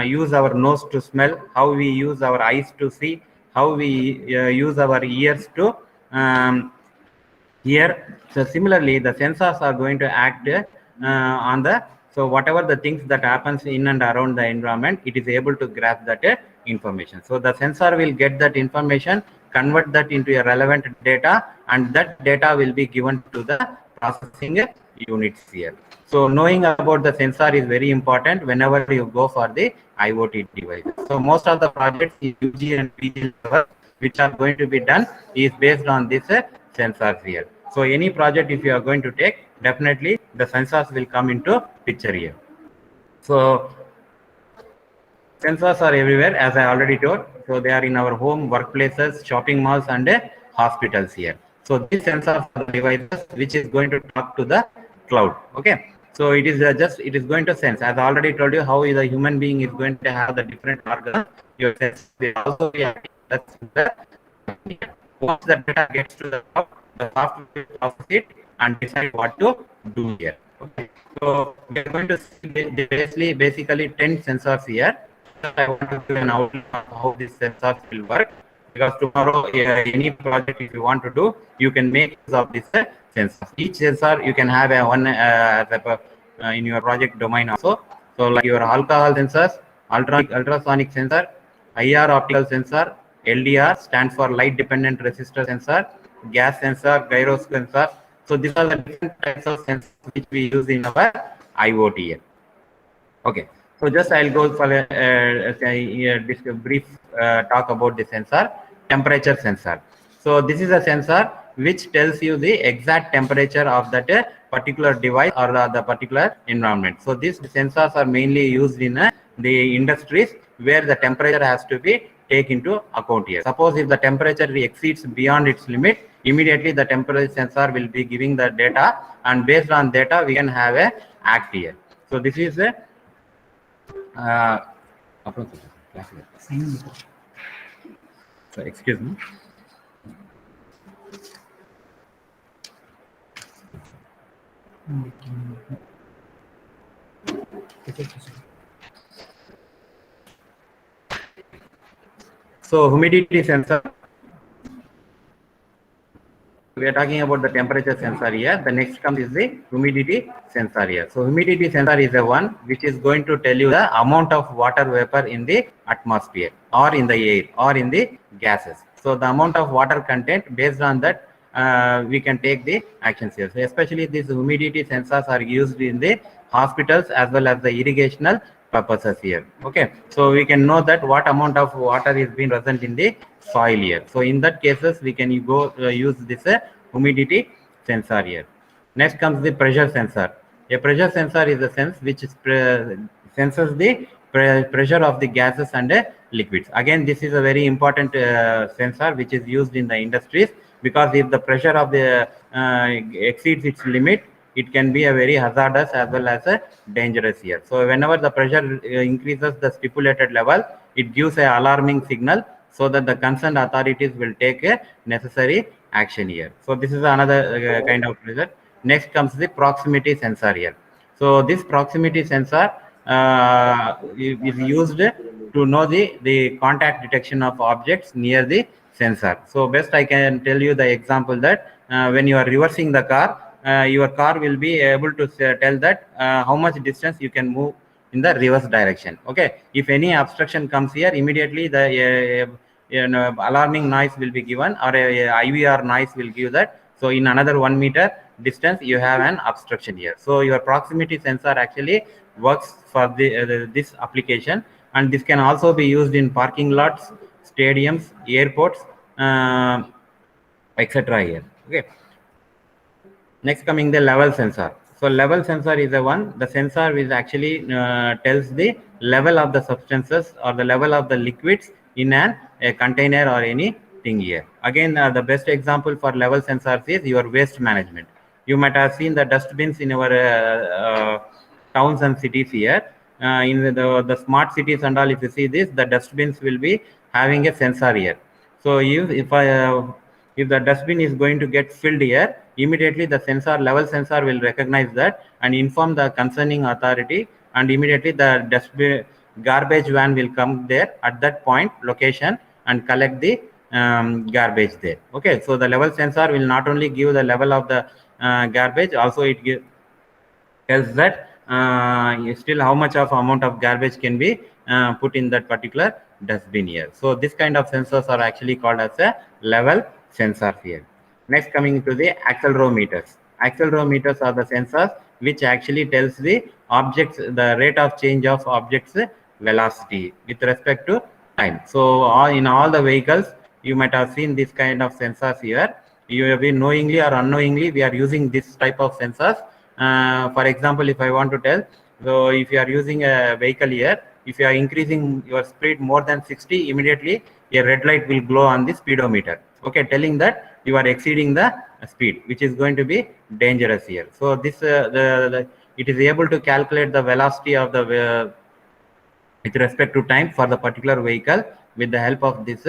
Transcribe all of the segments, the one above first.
use our nose to smell, how we use our eyes to see, how we use our ears to hear. So similarly, the sensors are going to act on the, so whatever the things that happens in and around the environment, it is able to grasp that information. So the sensor will get that information, convert that into a relevant data, and that data will be given to the processing units here. So knowing about the sensor is very important whenever you go for the IoT devices. So most of the projects in UG and PG level which are going to be done is based on this sensors here. So any project if you are going to take, definitely the sensors will come into picture here. So sensors are everywhere, as I already told. So they are in our home, workplaces, shopping malls, and hospitals here. So these sensors are the devices which is going to talk to the cloud. Okay. So it is it is going to sense. As I already told you, how the human being is going to have the different organs. Your sense will also be active. That's the once the data gets to the cloud, the software will process it and decide what to do here. Okay. So we are going to see basically 10 sensors here. I want to give an outline of how these sensors will work, because tomorrow any project if you want to do, you can make use of this sensors. Each sensor you can have a one in your project domain also. So like your alcohol sensors, ultrasonic sensor, IR optical sensor, LDR stands for light dependent resistor sensor, gas sensor, gyros sensor. So these are the different types of sensors which we use in our IoT. Okay, so just I'll go for a brief talk about the sensor. Temperature sensor. So this is a sensor which tells you the exact temperature of that particular device or the particular environment. So these sensors are mainly used in the industries where the temperature has to be taken into account here. Suppose if the temperature exceeds beyond its limit, immediately the temperature sensor will be giving the data, and based on data we can have a act here. So this is a so excuse me. So humidity sensor. We are talking about the temperature sensor here. The next comes is the humidity sensor here. So humidity sensor is the one which is going to tell you the amount of water vapor in the atmosphere or in the air or in the gases. So the amount of water content, based on that we can take the actions here. So especially these humidity sensors are used in the hospitals as well as the irrigational purposes here. Okay, so we can know that what amount of water is being present in the soil here. So in that cases we can go use this humidity sensor here. Next comes the pressure sensor. A pressure sensor is a sense which is senses the pressure of the gases and liquids. Again, this is a very important sensor which is used in the industries, because if the pressure of the exceeds its limit, it can be a very hazardous as well as a dangerous here. So whenever the pressure increases the stipulated level, it gives a alarming signal, so that the concerned authorities will take a necessary action here. So this is another kind of pressure. Next comes the proximity sensor here. So this proximity sensor is used to know the contact detection of objects near the sensor. So best I can tell you the example that when you are reversing the car, your car will be able to tell that how much distance you can move in the reverse direction. Okay, if any obstruction comes here, immediately the alarming noise will be given, or a IVR noise will give that. So in another 1 meter distance you have an obstruction here. So your proximity sensor actually works for this application, and this can also be used in parking lots, stadiums, airports, etc. here. Okay. Next coming the level sensor. So level sensor is the one, the sensor which actually tells the level of the substances or the level of the liquids in a container or anything here. Again, the best example for level sensors is your waste management. You might have seen the dustbins in our towns and cities here. In the smart cities and all, if you see this, the dustbins will be having a sensor here. So if the dustbin is going to get filled here, immediately the level sensor will recognize that and inform the concerning authority, and immediately the garbage van will come there at that point location and collect the garbage there. Okay, so the level sensor will not only give the level of the garbage, also it tells that still how much of amount of garbage can be put in that particular dustbin here. So this kind of sensors are actually called as a level sensor here. Next, coming to the accelerometers. Accelerometers are the sensors which actually tells the objects the rate of change of objects velocity with respect to time. So in all the vehicles you might have seen this kind of sensors here. You have been knowingly or unknowingly we are using this type of sensors. For example, if I want to tell, so if you are using a vehicle here, if you are increasing your speed more than 60, immediately a red light will glow on the speedometer. Okay, telling that you are exceeding the speed, which is going to be dangerous here. So this it is able to calculate the velocity of the with respect to time for the particular vehicle with the help of this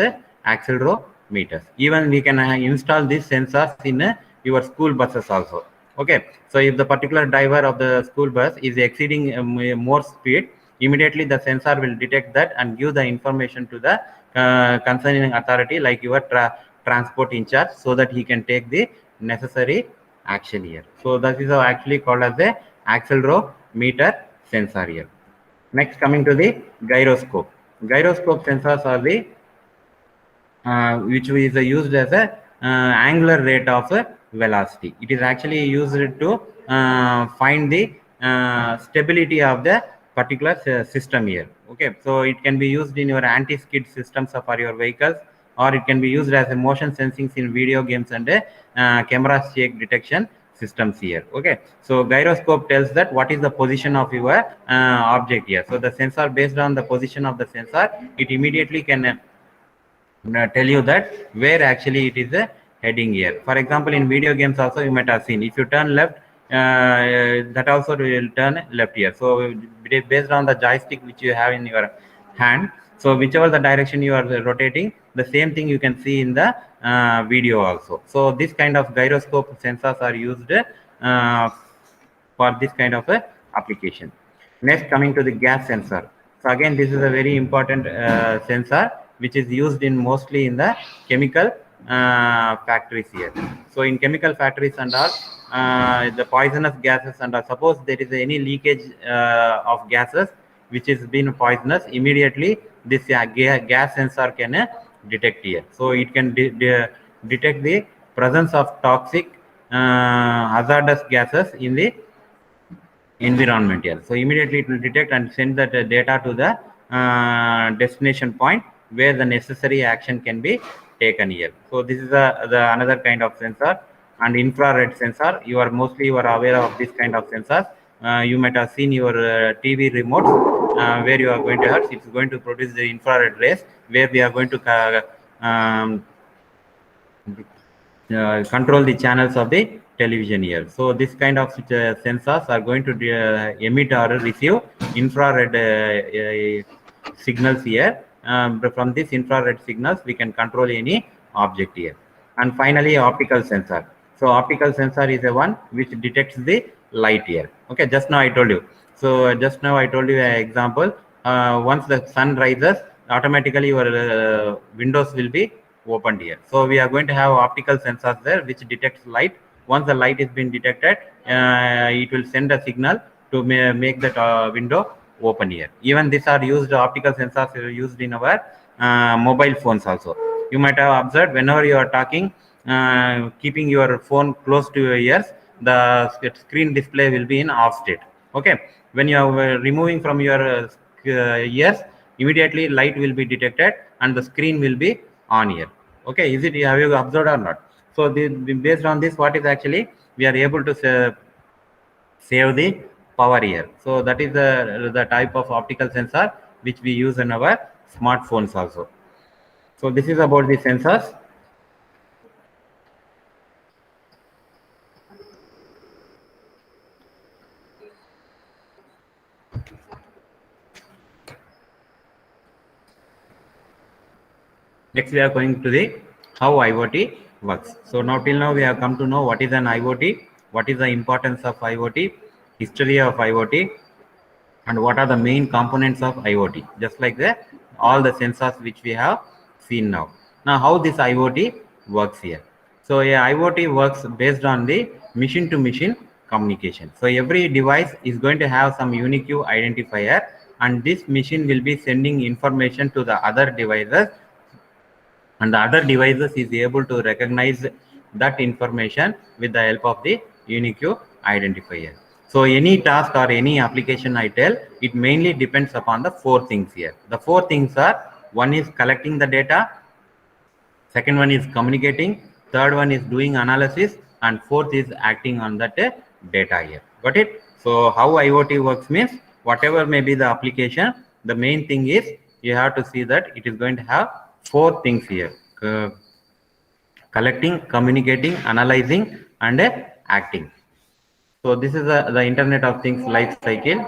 accelerometers. Even we can install these sensors in your school buses also. Okay, so if the particular driver of the school bus is exceeding more speed, immediately the sensor will detect that and give the information to the concerning authority like your transport in charge, so that he can take the necessary action here. So that is actually called as the accelerometer sensor here. Next, coming to the gyroscope. Gyroscope sensors are the which is used as a angular rate of velocity. It is actually used to find the stability of the particular system here. Okay, so it can be used in your anti-skid systems for your vehicles, or it can be used as a motion sensing in video games and camera shake detection systems here. Okay, so gyroscope tells that what is the position of your object here. So the sensor, based on the position of the sensor, it immediately can tell you that where actually it is heading here. For example, in video games also you might have seen, if you turn left, that also will turn left here. So based on the joystick which you have in your hand, so whichever the direction you are rotating, the same thing you can see in the video also. So this kind of gyroscope sensors are used for this kind of application. Next, coming to the gas sensor. So again, this is a very important sensor which is used in mostly in the chemical factories here. So in chemical factories and all, the poisonous gases and all, suppose there is any leakage of gases which is been poisonous, immediately this gas sensor can detect here. So it can detect the presence of toxic hazardous gases in the environment here. So immediately it will detect and send that data to the destination point where the necessary action can be taken here. So this is the another kind of sensor. And infrared sensor, you are aware of this kind of sensors. You might have seen your TV remotes where you are going to have, it's going to produce the infrared rays where we are going to control the channels of the television here. So this kind of sensors are going to emit or receive infrared signals here. From these infrared signals we can control any object here. And finally, optical sensor. So optical sensor is the one which detects the light here. Okay, just now I told you. So just now I told you an example. Once the sun rises, automatically your windows will be opened here. So we are going to have optical sensors there which detects light. Once the light is being detected, it will send a signal to make that window open here. Even these are used, optical sensors are used in our mobile phones also. You might have observed, whenever you are talking, keeping your phone close to your ears, the screen display will be in off state. Okay, when you are removing from your ears, immediately light will be detected and the screen will be on here. Okay, is it, have you observed or not? So based on this, what is actually we are able to save the power here. So that is the type of optical sensor which we use in our smartphones also. So this is about the sensors. Next, we are going to the how IoT works. So now till now we have come to know what is an IoT, what is the importance of IoT, history of IoT, and what are the main components of IoT, just like the all the sensors which we have seen now. Now, how this IoT works here? So, a IoT works based on the machine to machine communication. So, every device is going to have some unique identifier, and this machine will be sending information to the other devices, and the other devices is able to recognize that information with the help of the unique identifier. So any task or any application I tell, it mainly depends upon the four things here. The four things are: one is collecting the data, second one is communicating, third one is doing analysis, and fourth is acting on that data here. Got it? So how IoT works means, whatever may be the application, the main thing is you have to see that it is going to have four things here: collecting, communicating, analyzing, and acting. So this is the Internet of Things life cycle.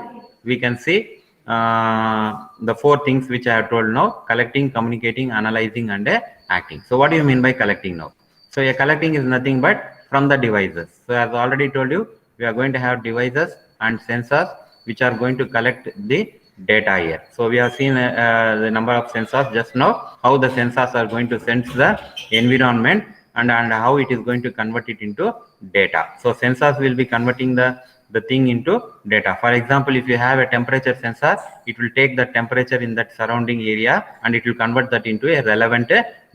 We can see the four things which I have told now: collecting, communicating, analyzing, and acting. So what do you mean by collecting now? So a collecting is nothing but from the devices. So as already told you, we are going to have devices and sensors which are going to collect the data here. So we have seen the number of sensors just now, how the sensors are going to sense the environment, and how it is going to convert it into data. So sensors will be converting the thing into data. For example, if you have a temperature sensor, it will take the temperature in that surrounding area and it will convert that into a relevant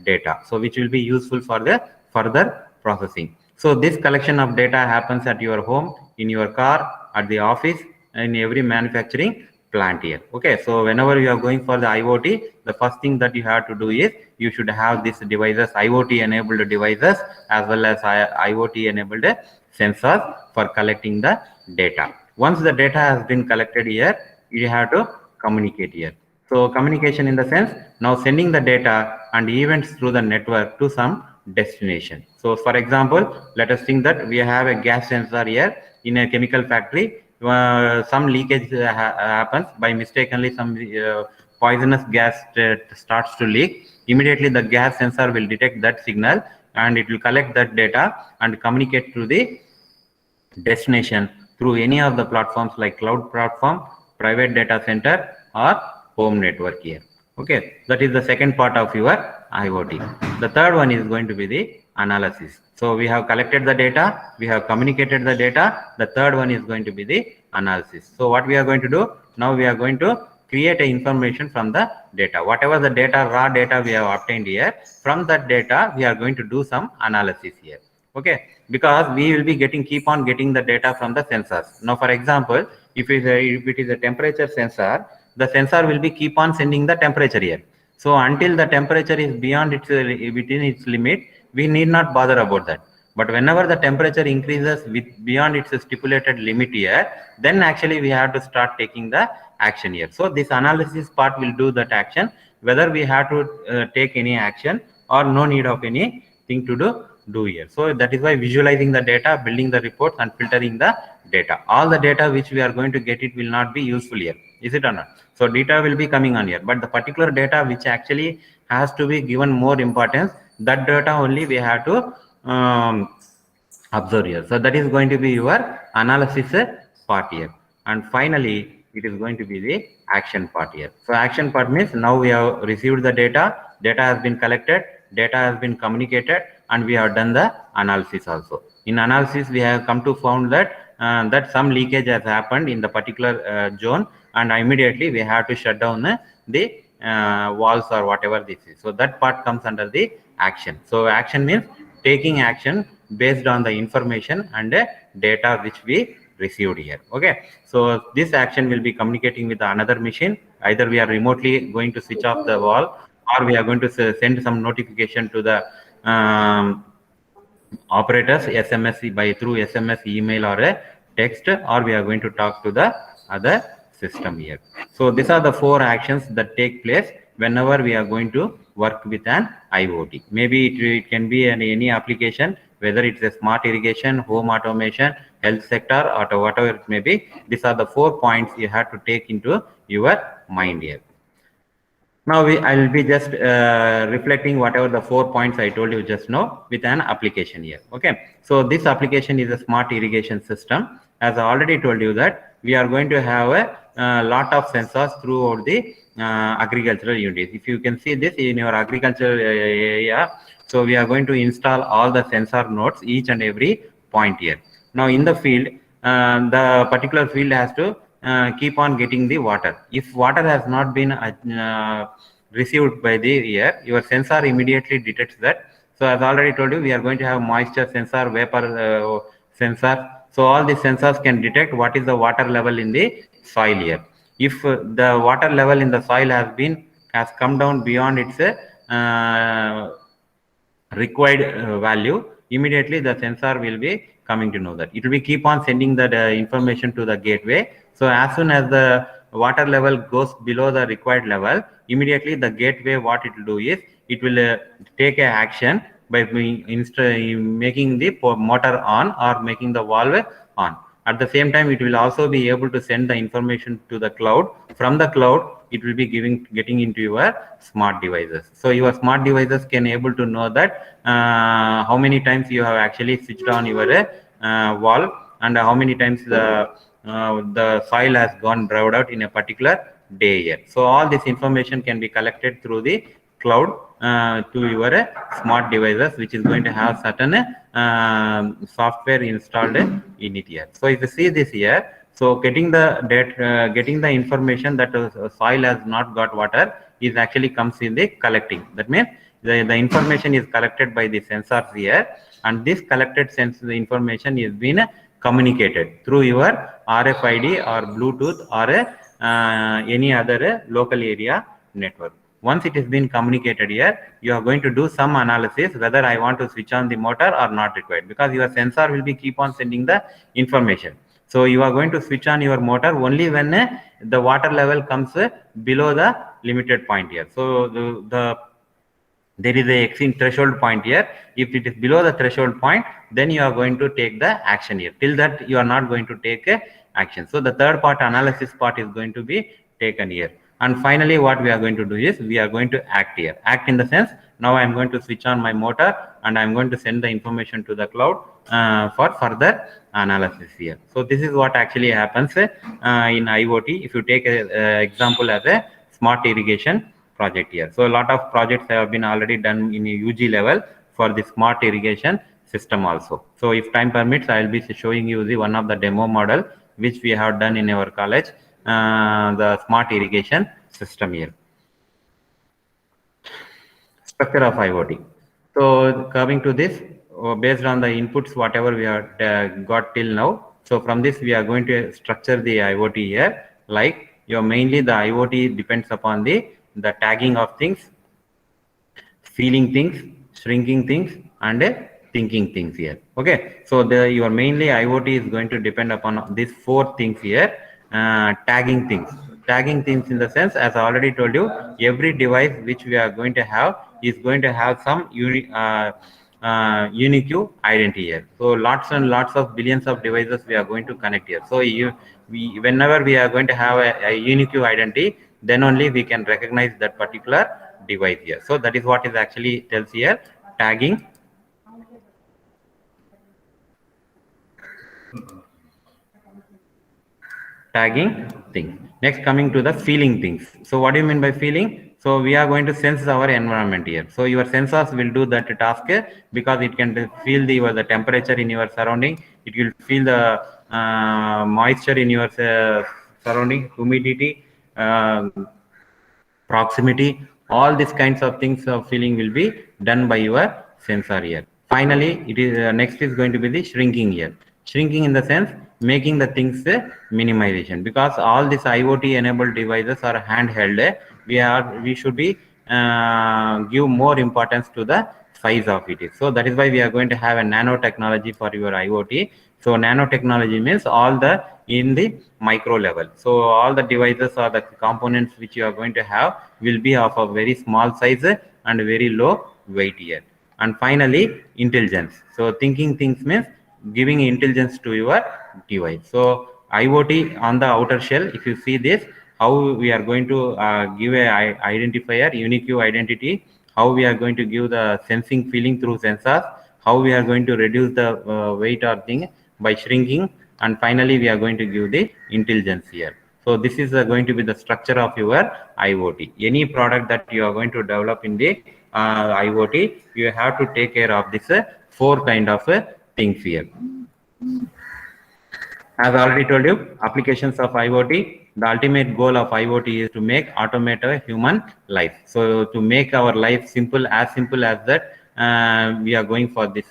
data, so which will be useful for the further processing. So this collection of data happens at your home, in your car, at the office, in every manufacturing plant here. Okay, so whenever you are going for the IoT, the first thing that you have to do is you should have these devices, IoT enabled devices, as well as IoT enabled sensors for collecting the data. Once the data has been collected here, you have to communicate here. So communication in the sense, now sending the data and events through the network to some destination. So for example, let us think that we have a gas sensor here in a chemical factory. Some leakage happens by mistakenly, some poisonous gas starts to leak. Immediately the gas sensor will detect that signal and it will collect that data and communicate to the destination through any of the platforms like cloud platform, private data center, or home network here. Okay, that is the second part of your IoT. The third one is going to be the analysis. So we have collected the data, we have communicated the data. The third one is going to be the analysis. So what we are going to do now, we are going to create a information from the data. Whatever the data, raw data we have obtained here, from that data we are going to do some analysis here. Okay, because we will be keep on getting the data from the sensors. Now for example, if it is a temperature sensor, the sensor will be keep on sending the temperature here. So until the temperature is beyond its within its limit, we need not bother about that. But whenever the temperature increases beyond its stipulated limit here, then actually we have to start taking the action here. So this analysis part will do that action, whether we have to take any action or no need of anything to do here. So that is why visualizing the data, building the reports, and filtering the data. All the data which we are going to get, it will not be useful here. Is it or not? So data will be coming on here, but the particular data which actually has to be given more importance, that data only we have to observe here. So that is going to be your analysis part here. And finally, it is going to be the action part here. So action part means now we have received the data has been collected, data has been communicated, and we have done the analysis also. In analysis, we have come to found that that some leakage has happened in the particular zone, and immediately we have to shut down the walls or whatever this is. So that part comes under the action. So action means taking action based on the information and data which we received here. Okay, so this action will be communicating with another machine. Either we are remotely going to switch off the wall, or we are going to send some notification to the operators SMS by through SMS, email, or a text, or we are going to talk to the other system here. So these are the four actions that take place whenever we are going to work with an IoT. Maybe it can be any application, whether it's a smart irrigation, home automation, health sector, or whatever it may be. These are the 4 points you have to take into your mind here. Now I will be just reflecting whatever the 4 points I told you just now with an application here. Okay, so this application is a smart irrigation system. As I already told you that we are going to have a lot of sensors throughout the agricultural units. If you can see this in your agricultural area, so we are going to install all the sensor nodes each and every point here. Now in the field, the particular field has to keep on getting the water. If water has not been received by the air, your sensor immediately detects that. So as already told you, we are going to have moisture sensor, vapor sensor. So all these sensors can detect what is the water level in the soil here. If the water level in the soil has come down beyond its required value, immediately the sensor will be coming to know that. It will be keep on sending that information to the gateway. So as soon as the water level goes below the required level, immediately the gateway, what it will do is it will take a action by making the motor on or making the valve on. At the same time, it will also be able to send the information to the cloud. From the cloud, it will be getting into your smart devices. So your smart devices can able to know that how many times you have actually switched on your valve, and how many times the soil has gone dried out in a particular day here. So all this information can be collected through the cloud to your smart devices, which is going to have certain software installed in it here. So if you see this here, so getting the getting the information that soil has not got water is actually comes in the collecting. That means the information is collected by the sensors here, and this collected the information is being communicated through your RFID or Bluetooth or any other local area network. Once it has been communicated here, you are going to do some analysis whether I want to switch on the motor or not required, because your sensor will be keep on sending the information. So you are going to switch on your motor only when the water level comes below the limited point here. So there is a exit threshold point here. If it is below the threshold point, then you are going to take the action here. Till that, you are not going to take action. So the third part, analysis part, is going to be taken here. And finally, what we are going to do is we are going to act here. Act in the sense, now I am going to switch on my motor and I am going to send the information to the cloud for further analysis here. So this is what actually happens in IoT. If you take an example as a smart irrigation project here. So a lot of projects have been already done in a UG level for the smart irrigation system also. So if time permits, I will be showing you the one of the demo model which we have done in our college, the smart irrigation system here. Structure of IoT. So coming to this, based on the inputs whatever we have got till now, so from this we are going to structure the IoT here. Like mainly the IoT depends upon the tagging of things, feeling things, shrinking things, and thinking things here. Okay, so your mainly IoT is going to depend upon these four things here. Tagging things in the sense, as I already told you, every device which we are going to have is going to have some unique identity here. So lots and lots of billions of devices we are going to connect here. So whenever we are going to have a unique identity, then only we can recognize that particular device here. So that is what is actually tells here, tagging. Tagging things. Next, coming to the feeling things. So what do you mean by feeling? So we are going to sense our environment here. So your sensors will do that task because it can feel the temperature in your surrounding. It will feel the moisture in your surrounding, humidity, proximity. All these kinds of things of feeling will be done by your sensor here. Finally, it is next is going to be the shrinking here. Shrinking in the sense making the things minimization, because all these IoT enabled devices are handheld. We should be give more importance to the size of it. So that is why we are going to have a nanotechnology for your IoT. So nanotechnology means all the in the micro level. So all the devices or the components which you are going to have will be of a very small size and very low weight here. And finally, intelligence. So thinking things means giving intelligence to your device. So IoT on the outer shell, if you see this, how we are going to give a identifier, unique identity, how we are going to give the sensing feeling through sensors, how we are going to reduce the weight or thing by shrinking, and finally we are going to give the intelligence here. So this is going to be the structure of your IoT. Any product that you are going to develop in the IoT, you have to take care of this four kind of things here. As I already told you, applications of IoT, the ultimate goal of IoT is to automate a human life. So to make our life simple as that, we are going for this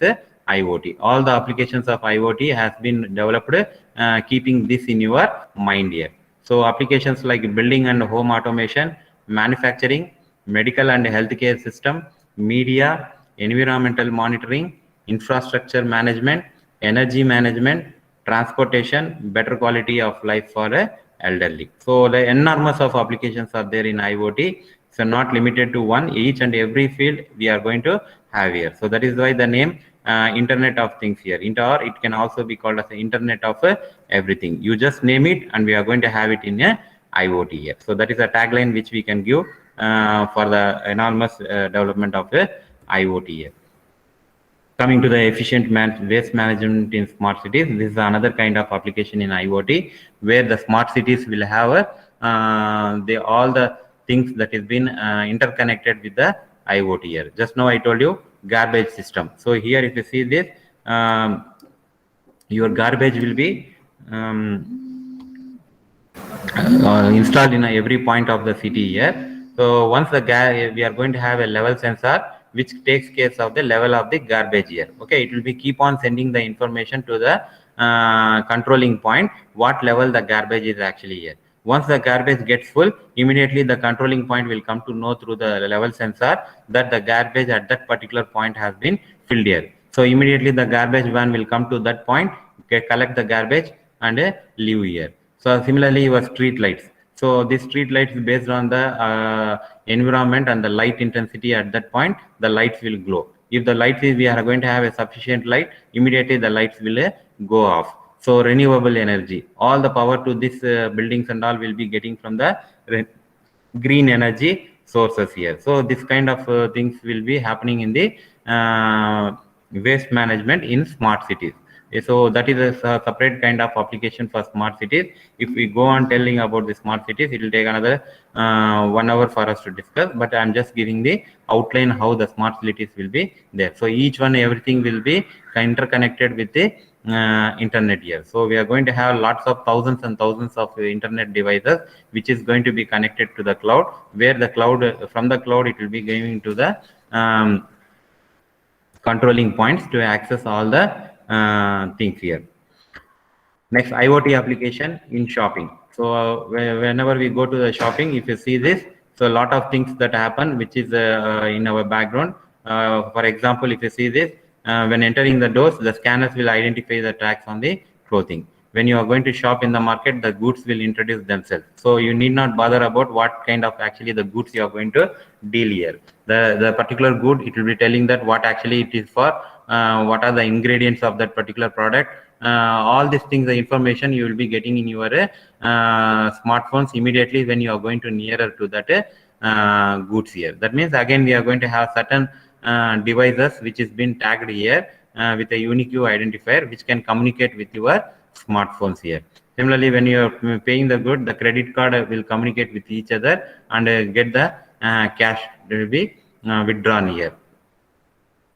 IoT. All the applications of IoT has been developed keeping this in your mind here. So applications like building and home automation, manufacturing, medical and healthcare system, media, environmental monitoring, infrastructure management, energy management, transportation, better quality of life for a elderly. So the enormous of applications are there in IoT. So not limited to one, each and every field we are going to have here. So that is why the name Internet of Things here. It can also be called as the Internet of everything. You just name it and we are going to have it in a IoT here. So that is a tagline which we can give for the enormous development of IoT here. Coming to the efficient waste management in smart cities, this is another kind of application in IoT where the smart cities will have all the things that has been interconnected with the IoT here. Just now I told you garbage system. So here if you see this, your garbage will be installed in every point of the city here. So once we are going to have a level sensor which takes care of the level of the garbage here. Okay, it will be keep on sending the information to the controlling point what level the garbage is actually here. Once the garbage gets full, immediately the controlling point will come to know through the level sensor that the garbage at that particular point has been filled here. So immediately the garbage van will come to that point, collect the garbage and leave here. So similarly your street lights. So this street lights based on the environment and the light intensity at that point, the lights will glow. If the lights we are going to have a sufficient light, immediately the lights will go off. So renewable energy, all the power to this buildings and all will be getting from the green energy sources here. So this kind of things will be happening in the waste management in smart cities. So that is a separate kind of application for smart cities. If we go on telling about the smart cities, it will take another 1 hour for us to discuss, but I'm just giving the outline how the smart cities will be there. So each one, everything will be interconnected with the internet here. So we are going to have lots of thousands and thousands of internet devices which is going to be connected to the cloud, where the cloud, from the cloud it will be going to the controlling points to access all the things here. Next, IoT application in shopping. So whenever we go to the shopping, if you see this, so a lot of things that happen which is in our background. For example, if you see this, when entering the doors, the scanners will identify the tags on the clothing. When you are going to shop in the market, the goods will introduce themselves. So you need not bother about what kind of actually the goods you are going to deal here. The particular good, it will be telling that what actually it is for, what are the ingredients of that particular product. All these things, the information you will be getting in your smartphones immediately when you are going to nearer to that goods here. That means again we are going to have certain devices which is been tagged here with a unique identifier which can communicate with your smartphones here. Similarly, when you are paying the good, the credit card will communicate with each other and get the cash will be withdrawn here.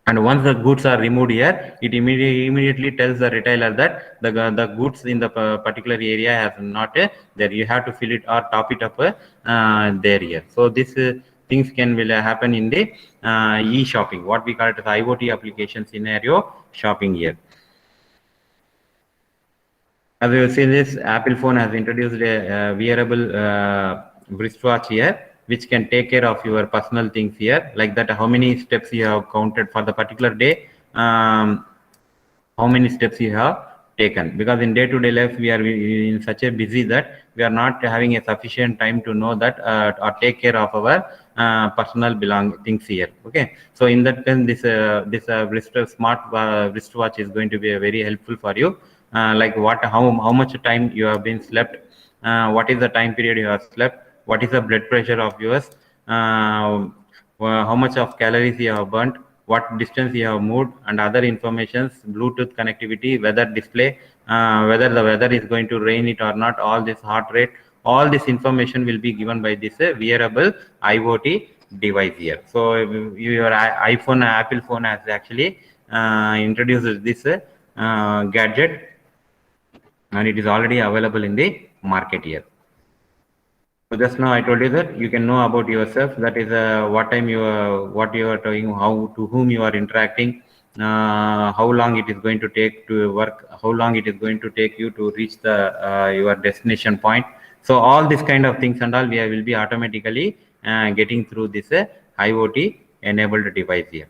And once the goods are removed here, it immediately tells the retailer that the goods in the particular area has not there. You have to fill it or top it up there here. So this things will happen in the e-shopping, what we call it as IoT application scenario shopping here. As you see, this Apple phone has introduced a wearable wristwatch here, which can take care of your personal things here, like that how many steps you have counted for the particular day, how many steps you have taken, because in day-to-day life we are in such a busy that we are not having a sufficient time to know that or take care of our personal things here. Okay, so in that sense, this smart wristwatch is going to be very helpful for you. Like how much time you have been slept, what is the time period you have slept, what is the blood pressure of yours, how much of calories you have burnt, what distance you have moved, and other informations, Bluetooth connectivity, weather display, whether the weather is going to rain it or not, all this heart rate, all this information will be given by this wearable IoT device here. So your iPhone, Apple phone has actually introduced this gadget, and it is already available in the market here. So just now I told you that you can know about yourself. That is what time you are, what you are doing, how, to whom you are interacting, how long it is going to take to work, how long it is going to take you to reach the your destination point. So all this kind of things and all we will be automatically getting through this IoT enabled device here.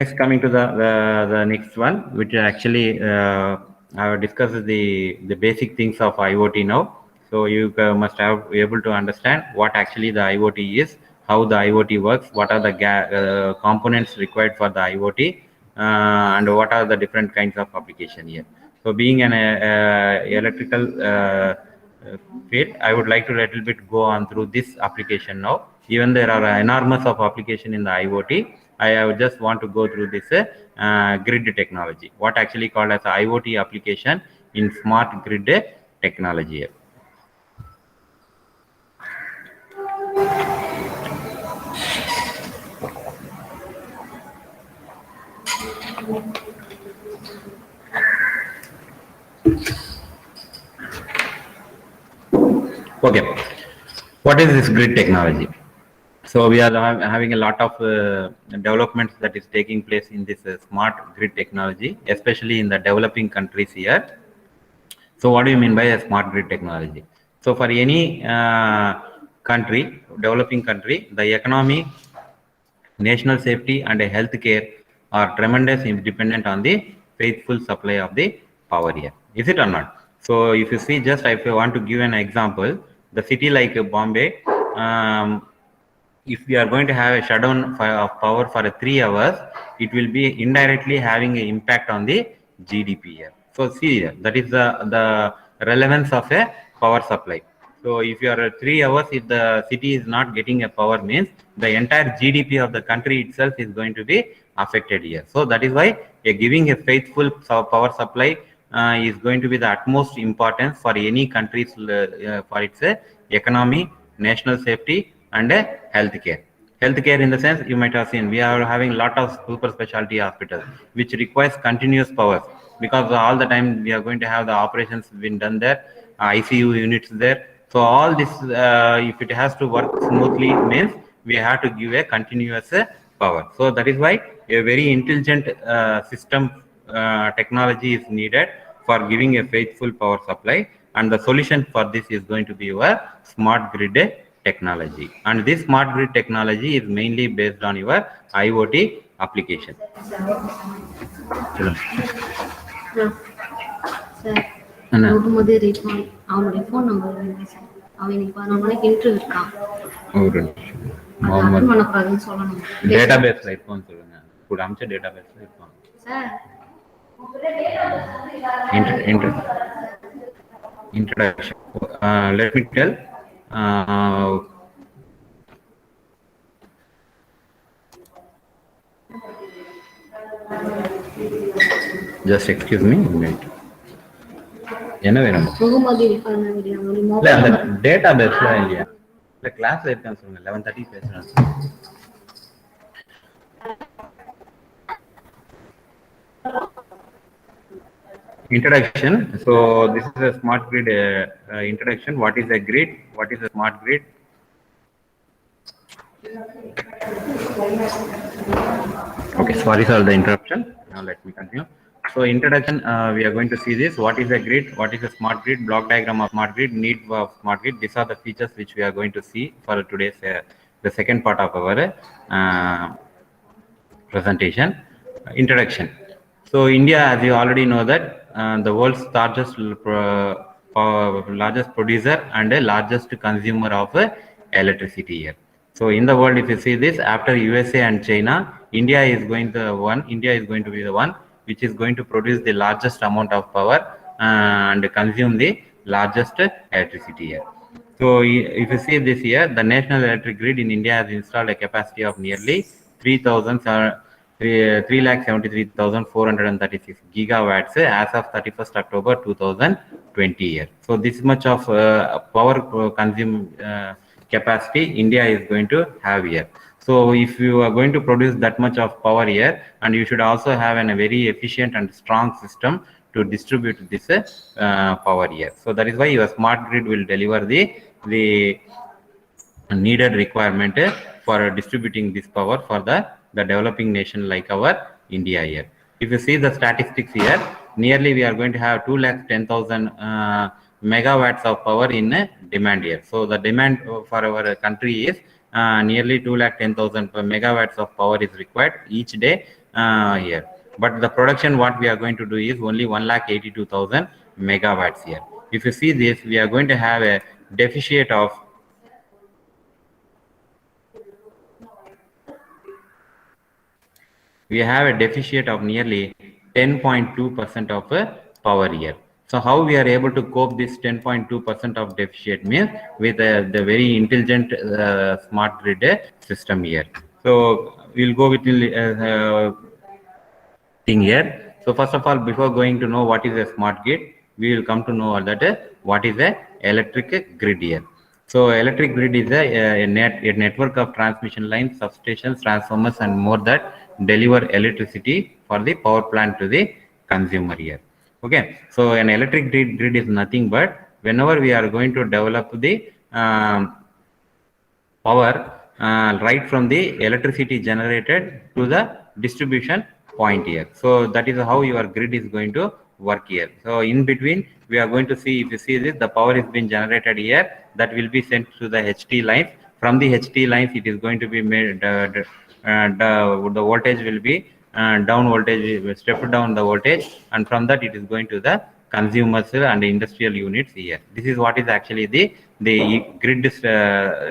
Next, coming to the next one, which actually I have discussed the basic things of IoT now. So you must have be able to understand what actually the IoT is, how the IoT works, what are the components required for the IoT, and what are the different kinds of application here. So being an electrical field, I would like to little bit go on through this application now. Even there are enormous of application in the IoT. I just want to go through this grid technology, what actually called as IoT application in smart grid technology. Okay, what is this grid technology? So we are having a lot of developments that is taking place in this smart grid technology, especially in the developing countries here. So what do you mean by a smart grid technology? So for any country, developing country, the economy, national safety and healthcare are tremendous dependent on the faithful supply of the power here. Is it or not? So if you see, just if you want to give an example, the city like Bombay, if we are going to have a shutdown of power for 3 hours, it will be indirectly having an impact on the GDP here. So see, that is the relevance of a power supply. So if you are 3 hours, if the city is not getting a power, means the entire GDP of the country itself is going to be affected here. So that is why giving a faithful power supply is going to be the utmost importance for any country's for its economy, national safety and healthcare. Healthcare in the sense, you might have seen, we are having a lot of super specialty hospitals which requires continuous power, because all the time we are going to have the operations being done there, ICU units there. So all this, if it has to work smoothly, means we have to give a continuous power. So that is why a very intelligent system technology is needed for giving a faithful power supply, and the solution for this is going to be your smart grid technology. And this smart grid technology is mainly based on your IoT application. Database introduction. Let me tell. Just excuse me a minute. Database class 11:30 introduction. So this is a smart grid introduction. What is a grid? What is a smart grid? Okay, sorry for the interruption. Now let me continue. So introduction, we are going to see this. What is a grid? What is a smart grid? Block diagram of smart grid, need of smart grid. These are the features which we are going to see for today's the second part of our presentation. Introduction. So India, as you already know, that the world's largest producer and the largest consumer of electricity here. So in the world, if you see this, after USA and China, India is going to be the one which is going to produce the largest amount of power and consume the largest electricity here. So if you see this here, the national electric grid in India has installed a capacity of nearly 3,700 3,73,436 gigawatts as of 31st October 2020 year. So this much of power consume capacity India is going to have here. So if you are going to produce that much of power here, and you should also have a very efficient and strong system to distribute this power here. So that is why your smart grid will deliver the needed requirement for distributing this power for the developing nation like our India here. If you see the statistics here, nearly we are going to have 2,10,000 megawatts of power in demand here. So the demand for our country is nearly 2,10,000 megawatts of power is required each day here. But the production what we are going to do is only 1,82,000 megawatts here. If you see this, we are going to have a deficit of nearly 10.2% of power here. So how we are able to cope this 10.2% of deficit means with the very intelligent smart grid system here. So we'll go with the thing here. So first of all, before going to know what is a smart grid, we will come to know that what is a electric grid here. So electric grid is a network of transmission lines, substations, transformers, and more that deliver electricity for the power plant to the consumer here. Okay, so an electric grid is nothing but whenever we are going to develop the power right from the electricity generated to the distribution point here. So that is how your grid is going to work here. So in between, we are going to see, if you see this, the power is being generated here, that will be sent to the HT lines. From the HT lines, it is going to be made, the voltage will be down voltage, step down the voltage, and from that it is going to the consumers and industrial units here. This is what is actually the grid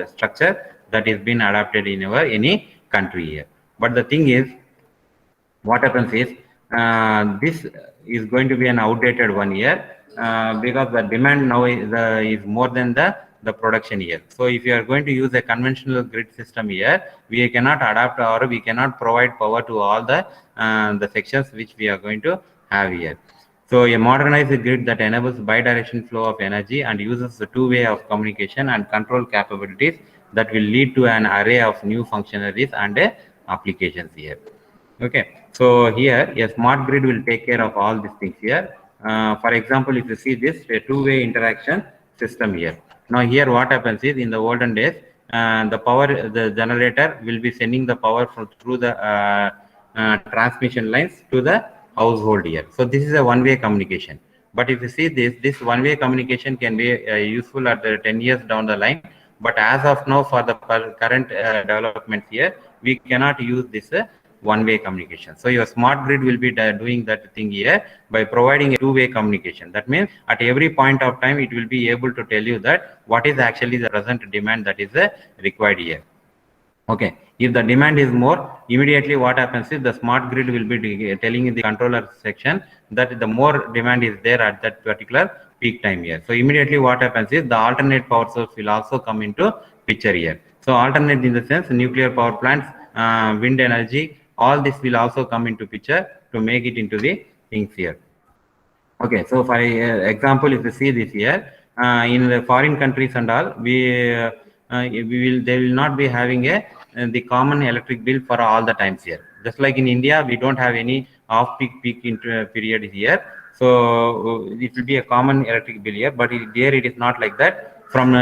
structure that is being adapted in our any country here. But the thing is, what happens is this is going to be an outdated one here because the demand now is more than the production here. So if you are going to use a conventional grid system here, we cannot adapt or we cannot provide power to all the sections which we are going to have here. So a modernized grid that enables bidirectional flow of energy and uses the two-way of communication and control capabilities that will lead to an array of new functionalities and applications here. Okay, so here a smart grid will take care of all these things here. For example, if you see this, a two-way interaction system here. Now here what happens is, in the olden days, the generator will be sending the power through the transmission lines to the household here. So this is a one-way communication. But if you see this one-way communication can be useful at the 10 years down the line. But as of now, for the current developments here, we cannot use this one-way communication. So your smart grid will be doing that thing here by providing a two-way communication. That means at every point of time, it will be able to tell you that what is actually the present demand that is required here. Okay, if the demand is more, immediately what happens is the smart grid will be telling in the controller section that the more demand is there at that particular peak time here. So immediately what happens is the alternate power source will also come into picture here. So alternate in the sense nuclear power plants, wind energy, all this will also come into picture to make it into the things here. Okay, so for example, if you see this here, in the foreign countries and all, they will not be having the common electric bill for all the times here. Just like in India, we don't have any off-peak period here. So it will be a common electric bill here, but there it is not like that. From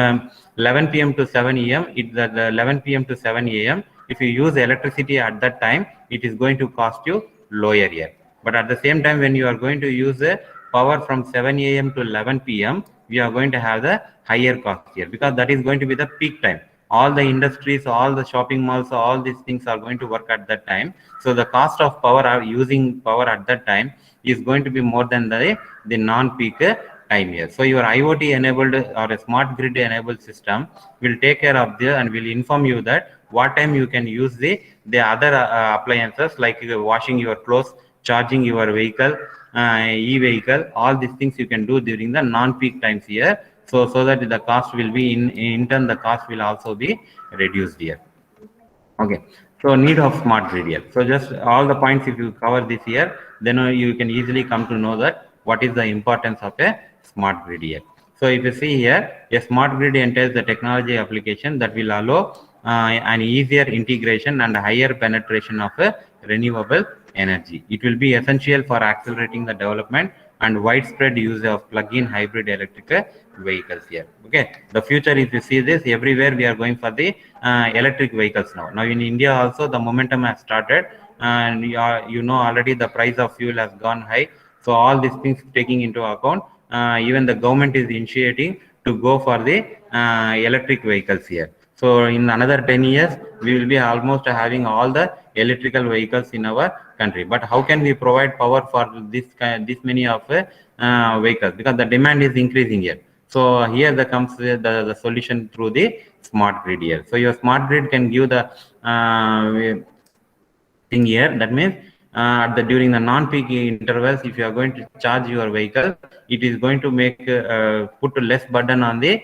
11 p.m. to 7 a.m., the 11 p.m. to 7 a.m., if you use electricity at that time, it is going to cost you lower here. But at the same time, when you are going to use the power from 7 a.m. to 11 p.m., we are going to have the higher cost here, because that is going to be the peak time. All the industries, all the shopping malls, all these things are going to work at that time. So the cost of power, using power at that time, is going to be more than the non-peak time here. So your IoT enabled or a smart grid enabled system will take care of this and will inform you that what time you can use the other appliances, like washing your clothes, charging your vehicle, e-vehicle, all these things you can do during the non-peak times here. So that the cost will be in turn, the cost will also be reduced here. Okay, So need of smart grid here. So just all the points, if you cover this here, then you can easily come to know that what is the importance of a smart grid here. So if you see here, a smart grid entails the technology application that will allow an easier integration and higher penetration of renewable energy. It will be essential for accelerating the development and widespread use of plug-in hybrid electric vehicles here. Okay, the future, if you see this, everywhere we are going for the electric vehicles now. Now in India also the momentum has started, and you know already the price of fuel has gone high. So all these things taking into account, even the government is initiating to go for the electric vehicles here. So in another 10 years, we will be almost having all the electrical vehicles in our country. But how can we provide power for this many of vehicles? Because the demand is increasing here. So here the comes the solution through the smart grid here. So your smart grid can give the thing here. That means during the non-peak intervals, if you are going to charge your vehicle, it is going to make put less burden on the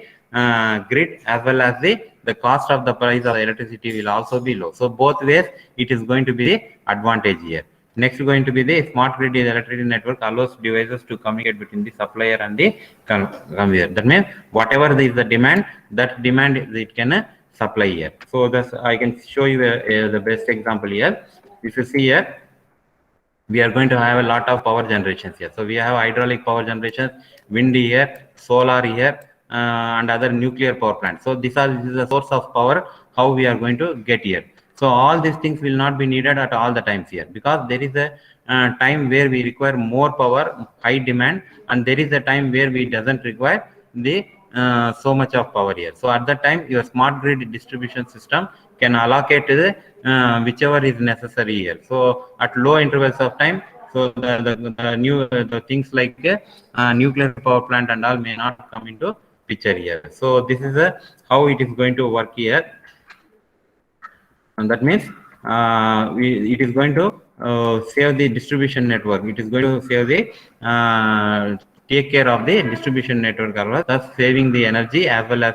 grid, as well as the cost of the price of the electricity will also be low. So both ways it is going to be the advantage here. Next going to be the smart grid electricity network allows devices to communicate between the supplier and the consumer. That means whatever is the demand, that demand it can supply here. So this I can show you the best example here. If you see here, we are going to have a lot of power generations here. So we have hydraulic power generations, wind here, solar here, and other nuclear power plants. So this is the source of power how we are going to get here. So all these things will not be needed at all the times here, because there is a time where we require more power, high demand, and there is a time where we doesn't require the so much of power here. So at that time, your smart grid distribution system can allocate the whichever is necessary here. So at low intervals of time, so the things like nuclear power plant and all may not come into picture here. So this is how it is going to work here. And that means it is going to save the distribution network. It is going to save the take care of the distribution network, thus saving the energy as well as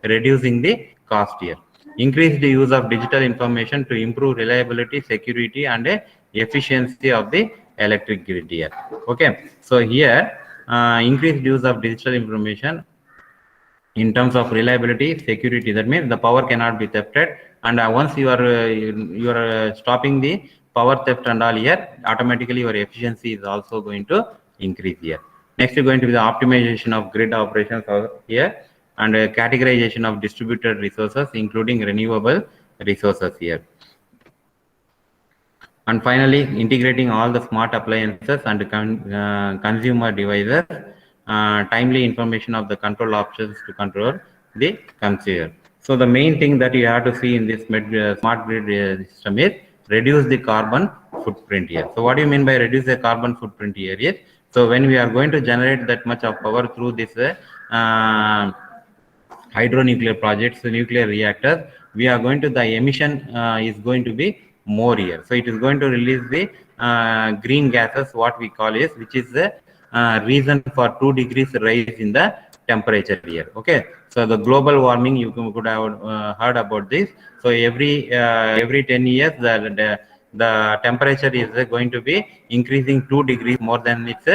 reducing the cost here. Increase the use of digital information to improve reliability, security, and efficiency of the electric grid here. Okay, so here increased use of digital information in terms of reliability, security. That means the power cannot be thefted, and once you are stopping the power theft and all here, automatically your efficiency is also going to increase here. Next is going to be the optimization of grid operations here, and categorization of distributed resources, including renewable resources here. And finally, integrating all the smart appliances and consumer devices, timely information of the control options to control the consumer. So the main thing that you have to see in this smart grid system is reduce the carbon footprint here. So what do you mean by reduce the carbon footprint here is, so when we are going to generate that much of power through this hydronuclear projects, nuclear reactors, we are going to, the emission is going to be more here. So it is going to release the green gases, what we call is, which is the reason for 2 degrees rise in the temperature here. Okay, so the global warming, you could have heard about this. So every 10 years the temperature is going to be increasing 2 degrees more than its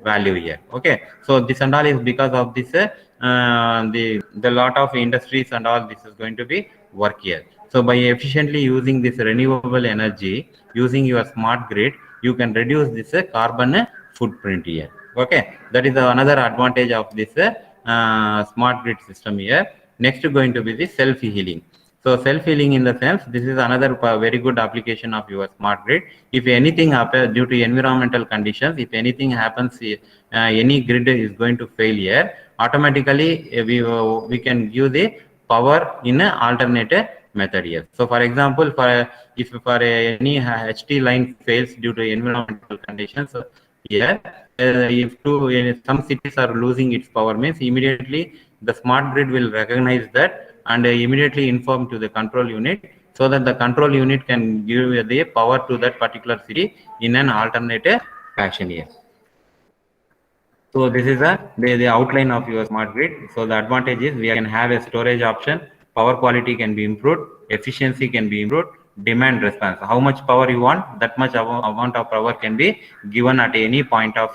value here. Okay, so this and all is because of this the lot of industries and all this is going to be work here. So by efficiently using this renewable energy, using your smart grid, you can reduce this carbon footprint here. Okay, that is another advantage of this smart grid system here. Next going to be the self-healing. So self-healing in the sense, this is another very good application of your smart grid. If anything happens due to environmental conditions, if anything happens, any grid is going to fail here, automatically we can give the power in an alternate method here. So for example, if any HT line fails due to environmental conditions, so here if some cities are losing its power, means immediately the smart grid will recognize that and immediately inform to the control unit, so that the control unit can give the power to that particular city in an alternate fashion here. So this is the outline of your smart grid. So the advantage is we can have a storage option, power quality can be improved, efficiency can be improved, demand response. How much power you want, that much amount of power can be given at any point of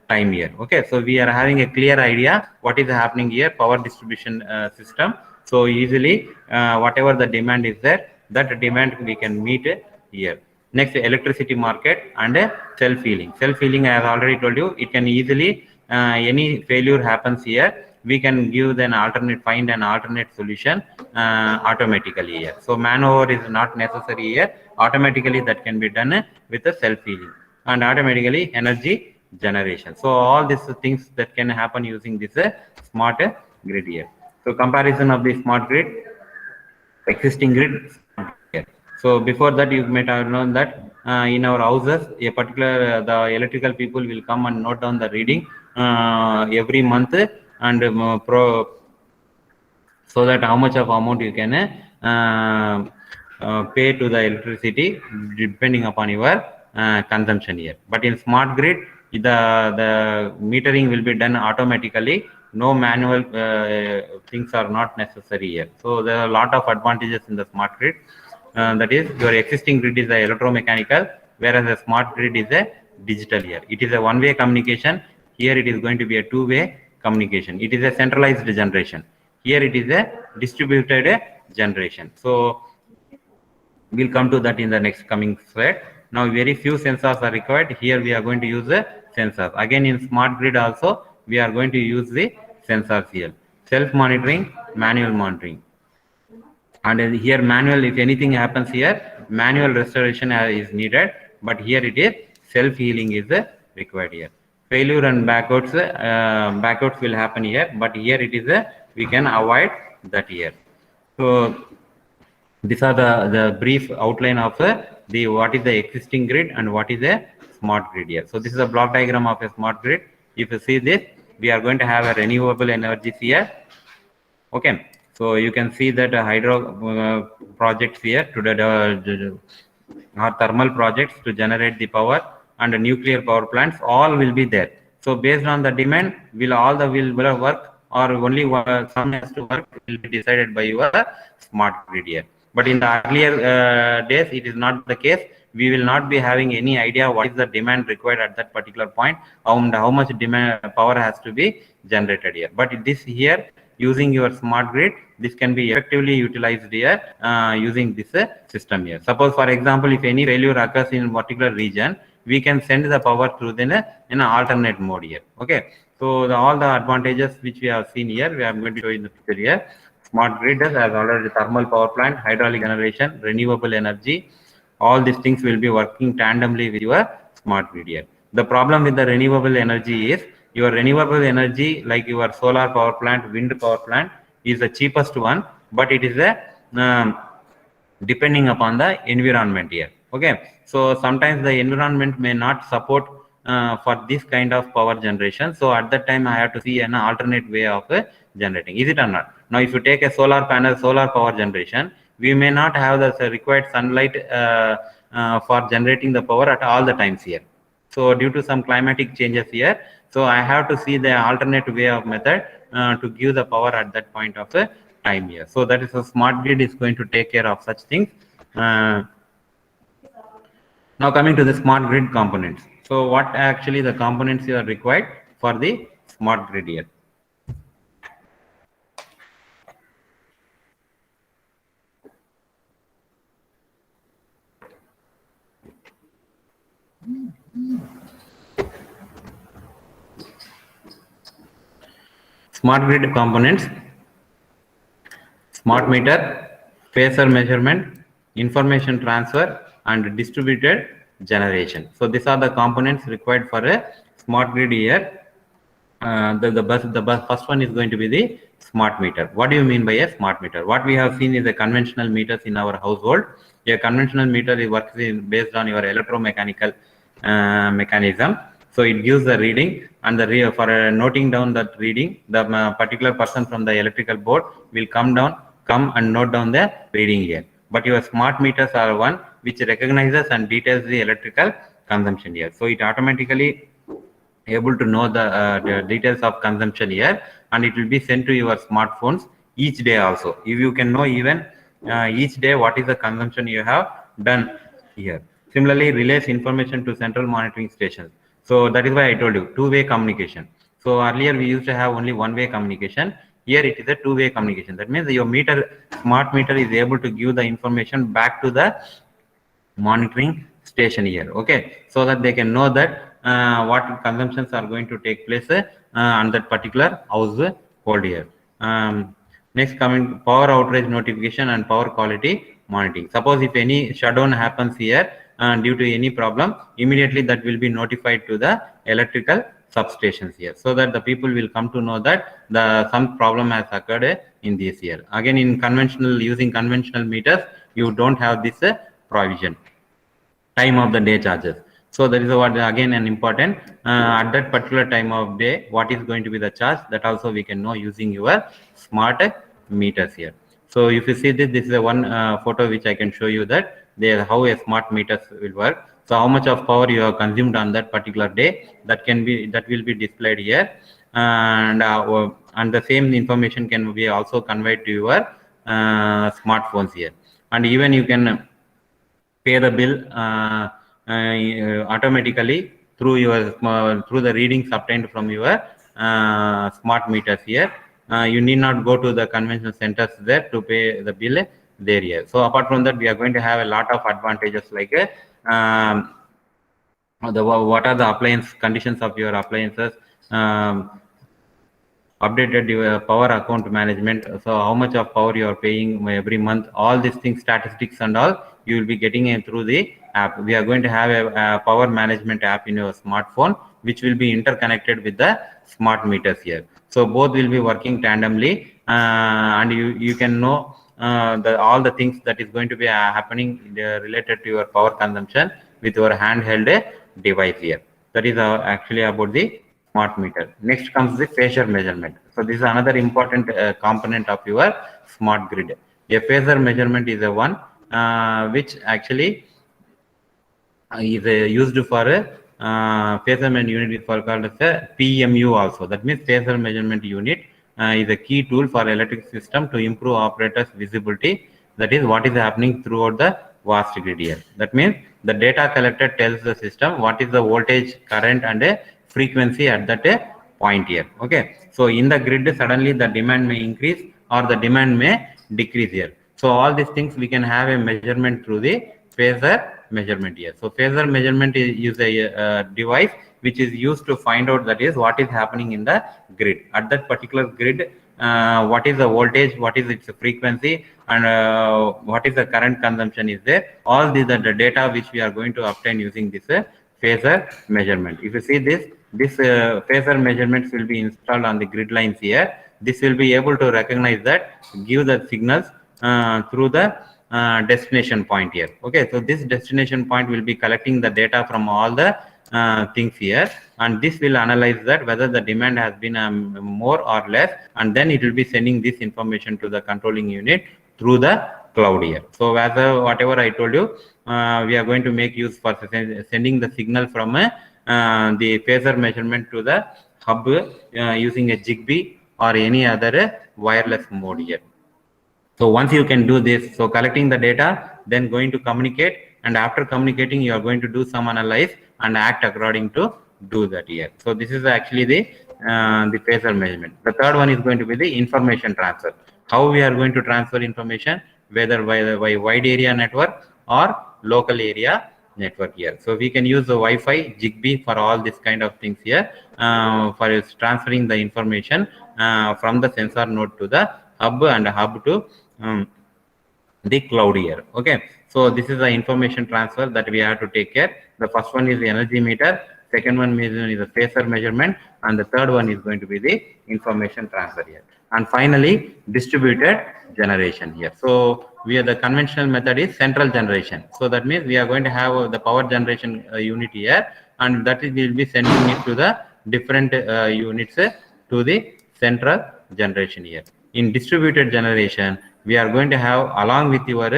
time here. Okay, so we are having a clear idea what is happening here, power distribution system. So easily whatever the demand is there, that demand we can meet here. Next, electricity market and self-healing. Self-healing, I have already told you, it can easily any failure happens here, we can give an alternate, find an alternate solution automatically here. So manpower is not necessary here, automatically that can be done with the self-healing, and automatically energy generation. So all these things that can happen using this smart grid here. So comparison of the smart grid, existing grid. So before that, you might have known that in our houses, a particular the electrical people will come and note down the reading every month, and so that how much of amount you can pay to the electricity depending upon your consumption here. But in smart grid, the metering will be done automatically. No manual things are not necessary here. So there are a lot of advantages in the smart grid. That is, your existing grid is a electromechanical, whereas a smart grid is a digital here. It is a one-way communication. Here it is going to be a two-way communication. It is a centralized generation. Here it is a distributed generation. So we'll come to that in the next coming slide. Now very few sensors are required. Here we are going to use the sensors. Again, in smart grid also we are going to use the sensors here. Self-monitoring, manual monitoring. And here manual, if anything happens here, manual restoration is needed, but here it is self-healing is required here. Failure and backouts will happen here, but here it is we can avoid that here. So these are the brief outline of the what is the existing grid and what is a smart grid here. So this is a block diagram of a smart grid. If you see this, we are going to have a renewable energies here. Okay, so you can see that hydro projects here to the or thermal projects to generate the power, and nuclear power plants, all will be there. So based on the demand, will all the will work, or only some has to work, will be decided by your smart grid here. But in the earlier days, it is not the case. We will not be having any idea what is the demand required at that particular point, how much demand power has to be generated here. But this here, using your smart grid, this can be effectively utilized here using this system here. Suppose, for example, if any failure occurs in a particular region, we can send the power through in an alternate mode here. Okay, so all the advantages which we have seen here, we are going to show in the picture here. Smart grid has already thermal power plant, hydraulic generation, renewable energy. All these things will be working tandemly with your smart grid here. The problem with the renewable energy is, your renewable energy, like your solar power plant, wind power plant, is the cheapest one, but it is a depending upon the environment here. Okay, so sometimes the environment may not support for this kind of power generation. So at that time, I have to see an alternate way of generating. Is it or not? Now, if you take a solar panel, solar power generation, we may not have the required sunlight for generating the power at all the times here. So due to some climatic changes here, so I have to see the alternate way of method to give the power at that point of the time here. So that is a smart grid is going to take care of such things. Now coming to the smart grid components. So what actually the components are required for the smart grid here? Smart grid components: smart meter, phasor measurement, information transfer, and distributed generation. So these are the components required for a smart grid here. The first one is going to be the smart meter. What do you mean by a smart meter? What we have seen is the conventional meters in our household. A conventional meter works based on your electromechanical mechanism. So it gives the reading, and for noting down that reading, the particular person from the electrical board will come and note down the reading here. But your smart meters are one which recognizes and details the electrical consumption here. So it automatically able to know the details of consumption here, and it will be sent to your smartphones each day also. If you can know even each day what is the consumption you have, done here. Similarly, relays information to central monitoring stations. So that is why I told you two-way communication. So earlier we used to have only one-way communication. Here it is a two-way communication. That means your meter, smart meter, is able to give the information back to the monitoring station here. Okay, so that they can know that what consumptions are going to take place on that particular household here. Next, coming power outage notification and power quality monitoring. Suppose if any shutdown happens here due to any problem, immediately that will be notified to the electrical substations here, so that the people will come to know that some problem has occurred in this year. Again, in conventional, using conventional meters, you don't have this provision, time of the day charges. So that is what, again, an important at that particular time of day, what is going to be the charge, that also we can know using your smart meters here. So if you see this, this is a one photo which I can show you that there how a smart meters will work. So how much of power you have consumed on that particular day, that will be displayed here, and the same information can be also conveyed to your smartphones here. And even you can pay the bill automatically through your through the readings obtained from your smart meters here. You need not go to the conventional centers there to pay the bill there here. So apart from that, we are going to have a lot of advantages, like what are the appliance conditions of your appliances, updated your power account management. So how much of power you are paying every month, all these things, statistics and all, you will be getting it through the app. We are going to have a power management app in your smartphone, which will be interconnected with the smart meters here. So both will be working tandemly, and you can know all the things that is going to be happening related to your power consumption with your handheld device here. That is actually about the smart meter. Next comes the phasor measurement. So this is another important component of your smart grid. A phasor measurement is a one which actually is used for phasor measurement unit is called as a PMU also. That means phasor measurement unit is a key tool for electric system to improve operators visibility. That is what is happening throughout the vast grid here. That means the data collected tells the system what is the voltage, current and frequency at that point here. Okay, so in the grid suddenly the demand may increase or the demand may decrease here. So all these things we can have a measurement through the phasor measurement here. So phasor measurement is a device which is used to find out, that is, what is happening in the grid at that particular grid, what is the voltage, what is its frequency, and what is the current consumption is there. All these are the data which we are going to obtain using this phasor measurement. If you see this phasor measurements will be installed on the grid lines here. This will be able to recognize that, give the signals through the destination point here. Okay, so this destination point will be collecting the data from all the things here, and this will analyze that whether the demand has been more or less, and then it will be sending this information to the controlling unit through the cloud here. So as whatever I told you, we are going to make use for sending the signal from the phasor measurement to the hub using a Zigbee or any other wireless mode here. So once you can do this, so collecting the data, then going to communicate, and after communicating you are going to do some analyze and act according to do that here. So this is actually the phasor measurement. The third one is going to be the information transfer. How we are going to transfer information, whether by wide area network or local area network here. So we can use the Wi-Fi, Zigbee for all this kind of things here, for transferring the information from the sensor node to the hub and hub to the cloud here. Okay, so this is the information transfer that we have to take care. The first one is the energy meter, second one is the phasor measurement, and the third one is going to be the information transfer here. And finally, distributed generation here. So we are, the conventional method is central generation. So that means we are going to have the power generation unit here, and that is, we will be sending it to the different units to the central generation here. In distributed generation, we are going to have, along with your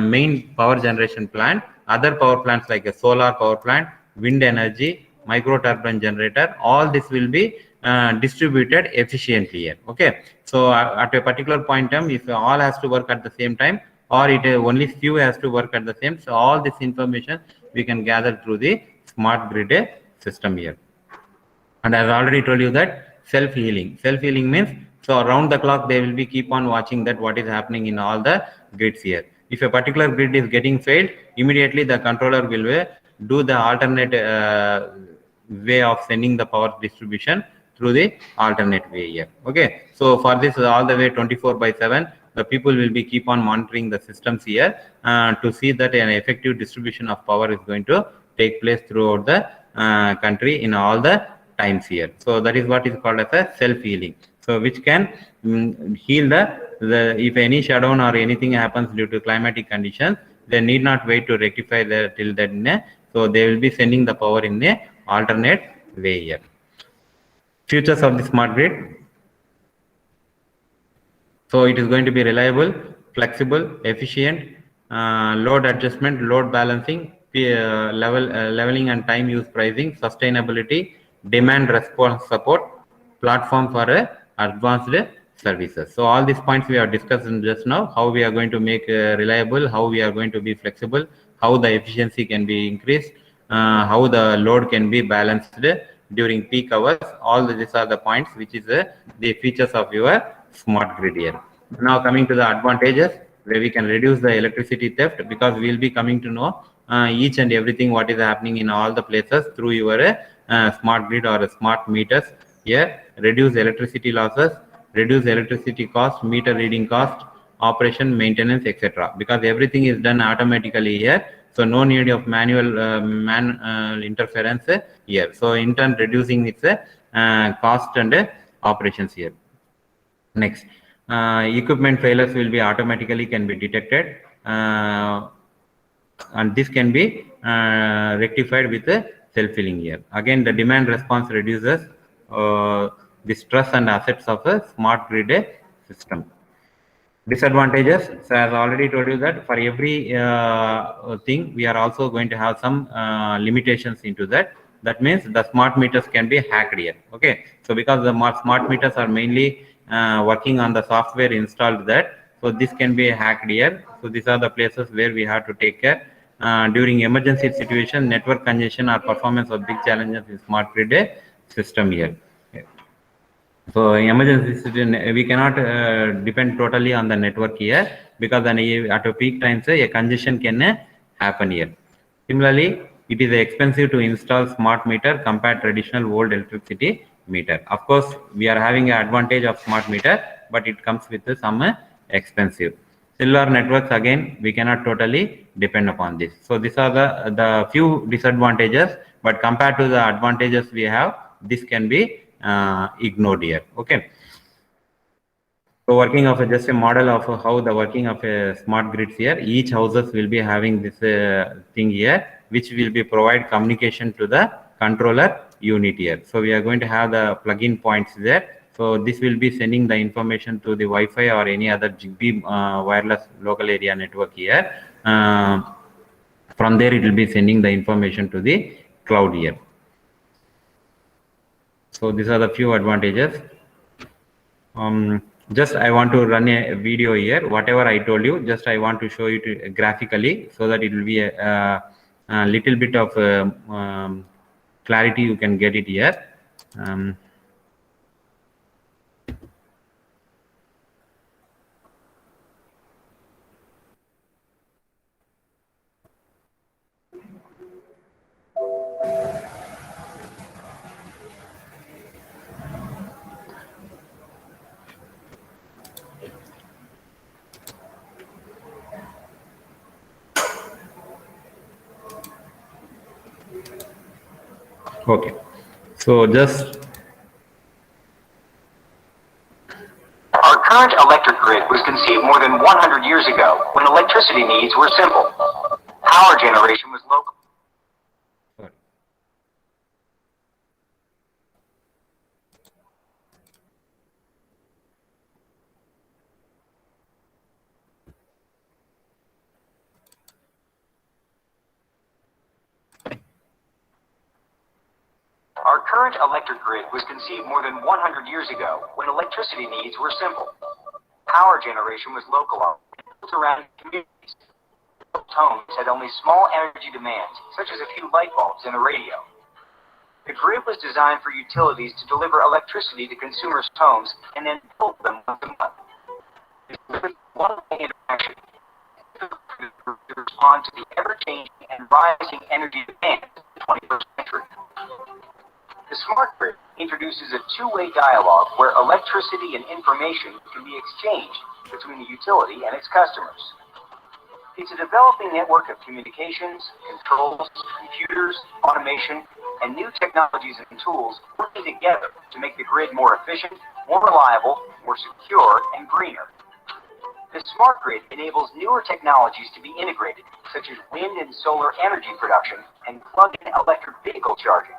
main power generation plant, other power plants like a solar power plant, wind energy, micro turbine generator. All this will be distributed efficiently here. Okay, so at a particular point in time, if all has to work at the same time, or it only few has to work at the same. So all this information we can gather through the smart grid system here. And I've already told you that self-healing. Self-healing means, so around the clock they will be keep on watching that what is happening in all the grids here. If a particular grid is getting failed, immediately the controller will do the alternate way of sending the power distribution through the alternate way here. Okay, so for this all the way 24/7, the people will be keep on monitoring the systems here to see that an effective distribution of power is going to take place throughout the country in all the times here. So that is what is called as a self-healing. So which can heal the if any shutdown or anything happens due to climatic conditions, they need not wait to rectify the till then. So they will be sending the power in a alternate way here. Futures of the smart grid. So it is going to be reliable, flexible, efficient, load adjustment, load balancing, leveling and time use pricing, sustainability, demand response support, platform for advanced services. So all these points we have discussed in just now, how we are going to make reliable, how we are going to be flexible, how the efficiency can be increased, how the load can be balanced during peak hours. All these are the points which is the features of your smart grid here. Now coming to the advantages, where we can reduce the electricity theft, because we will be coming to know each and everything what is happening in all the places through your smart grid or smart meters here. Reduce electricity losses, reduce electricity cost, meter reading cost, operation, maintenance, etc. Because everything is done automatically here, so no need of manual interference here. So in turn reducing its cost and operations here. Next, equipment failures will be automatically can be detected, and this can be rectified with a self-healing here. Again, the demand response reduces the stress and assets of a smart grid system. Disadvantages, so as I already told you that for every thing we are also going to have some limitations into that. That means the smart meters can be hacked here. Okay, so because the smart meters are mainly working on the software installed that, so this can be hacked here. So these are the places where we have to take care. During emergency situation, network congestion or performance of big challenges in smart grid system here. So in emergency situation, we cannot depend totally on the network here, because then at a peak times a congestion can happen here. Similarly, it is expensive to install smart meter compared to traditional old electricity meter. Of course, we are having an advantage of smart meter, but it comes with some expensive. Cellular networks, again, we cannot totally depend upon this. So these are the few disadvantages, but compared to the advantages we have, this can be ignored here. Okay, so working of just a model of how the working of a smart grids here, each houses will be having this thing here, which will be provide communication to the controller unit here. So we are going to have the plug-in points there. So this will be sending the information to the Wi-Fi or any other Zigbee wireless local area network here. From there it will be sending the information to the cloud here. So these are the few advantages. Just I want to run a video here. Whatever I told you, just I want to show you to, graphically, so that it will be a little bit of clarity. You can get it here. Okay, so just our current electric grid was conceived more than 100 years ago, when electricity needs were simple. Power generation was local. sorry. Our current electric grid was conceived more than 100 years ago, when electricity needs were simple. Power generation was localized surrounding communities. Homes had only small energy demands, such as a few light bulbs and a radio. The grid was designed for utilities to deliver electricity to consumers' homes and then bill them once a month. This was one-way interaction to respond to the ever-changing and rising energy demands of the 21st century. The smart grid introduces a two-way dialogue where electricity and information can be exchanged between the utility and its customers. It's a developing network of communications, controls, computers, automation, and new technologies and tools working together to make the grid more efficient, more reliable, more secure, and greener. The smart grid enables newer technologies to be integrated, such as wind and solar energy production and plug-in electric vehicle charging.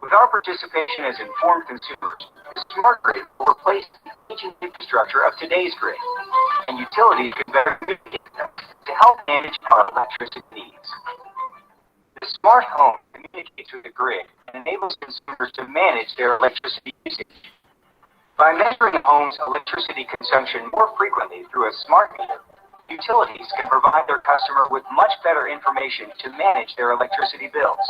With our participation as informed consumers, the smart grid will replace the aging infrastructure of today's grid, and utilities can better communicate them to help manage our electricity needs. The smart home communicates with the grid and enables consumers to manage their electricity usage. By measuring a home's electricity consumption more frequently through a smart meter, utilities can provide their customer with much better information to manage their electricity bills.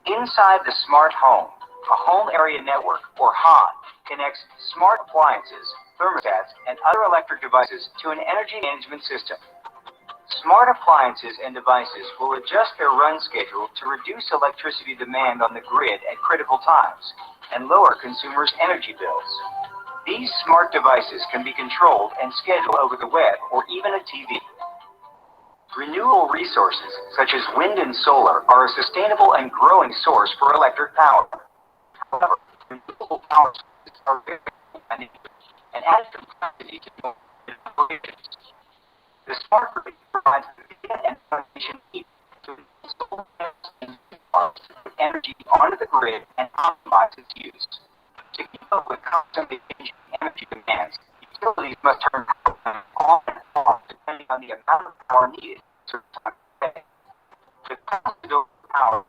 Inside the smart home, a home area network, or HON, connects smart appliances, thermostats, and other electric devices to an energy management system. Smart appliances and devices will adjust their run schedule to reduce electricity demand on the grid at critical times and lower consumers' energy bills. These smart devices can be controlled and scheduled over the web or even a TV. Renewable resources, such as wind and solar, are a sustainable and growing source for electric power. However, renewable power sources are very expensive and add complexity to more operations. The smart grid provides the data and information needed to install and put energy onto the grid and optimize its use. To keep up with constantly changing energy demands, utilities must turn power on and off depending on the amount of power needed to time of day. The cost of power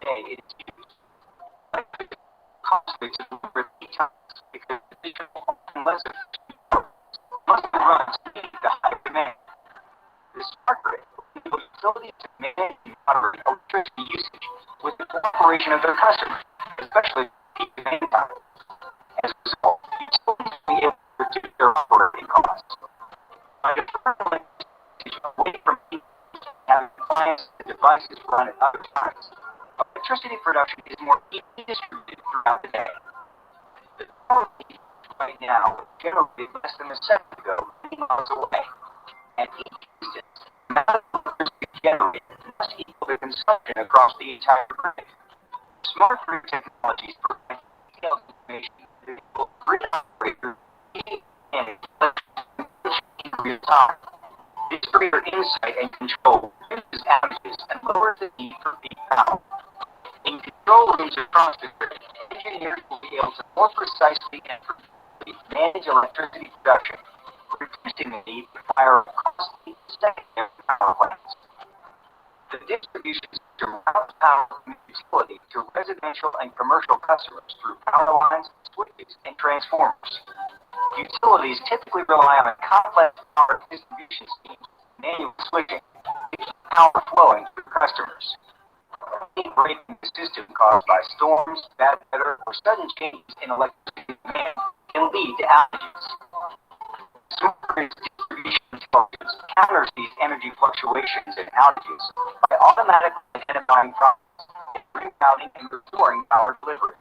day it is used. Electric is costly to deliver many times because additional and less efficient must be run to meet the high demand. The smart grid enables utilities to manage and moderate electricity usage with the cooperation of their customers, especially peak demand times. As a result, utilities will be able to reduce their operating costs. By deferring electricity away from people having appliances and devices run at other times, electricity production is more evenly distributed throughout the day. The power needed right now is generally less than a second ago, many miles away. At each instance, the amount of electricity generated must equal the consumption across the entire grid. Smart grid technologies provide detailed information that enable grid operators to manage electricity in real time. This greater insight and control reduces outages and lowers the need for peak power. In control rooms across the grid, engineers will be able to more precisely and predictably manage electricity production, reducing the need to fire costly secondary power plants. The distribution system routes power from the utility to residential and commercial customers through power lines, switches, and transformers. Utilities typically rely on complex power distribution schemes, manual switching, to keep power flowing to customers. Breaking the system caused by storms, bad weather, or sudden changes in electricity demand can lead to outages. Smart grid distribution intelligence counters these energy fluctuations and outages by automatically identifying problems and rerouting and restoring power delivery.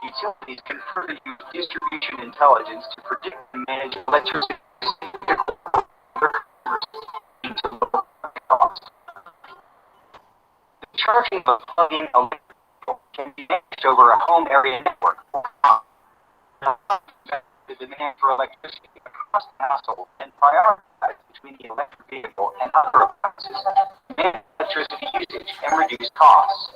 Utilities can further use distribution intelligence to predict and manage electricity to lower costs. The charging of plug-in electric vehicles can be managed over a home area network. The demand for electricity across the household and prioritize between the electric vehicle and other appliances to manage electricity usage and reduce costs.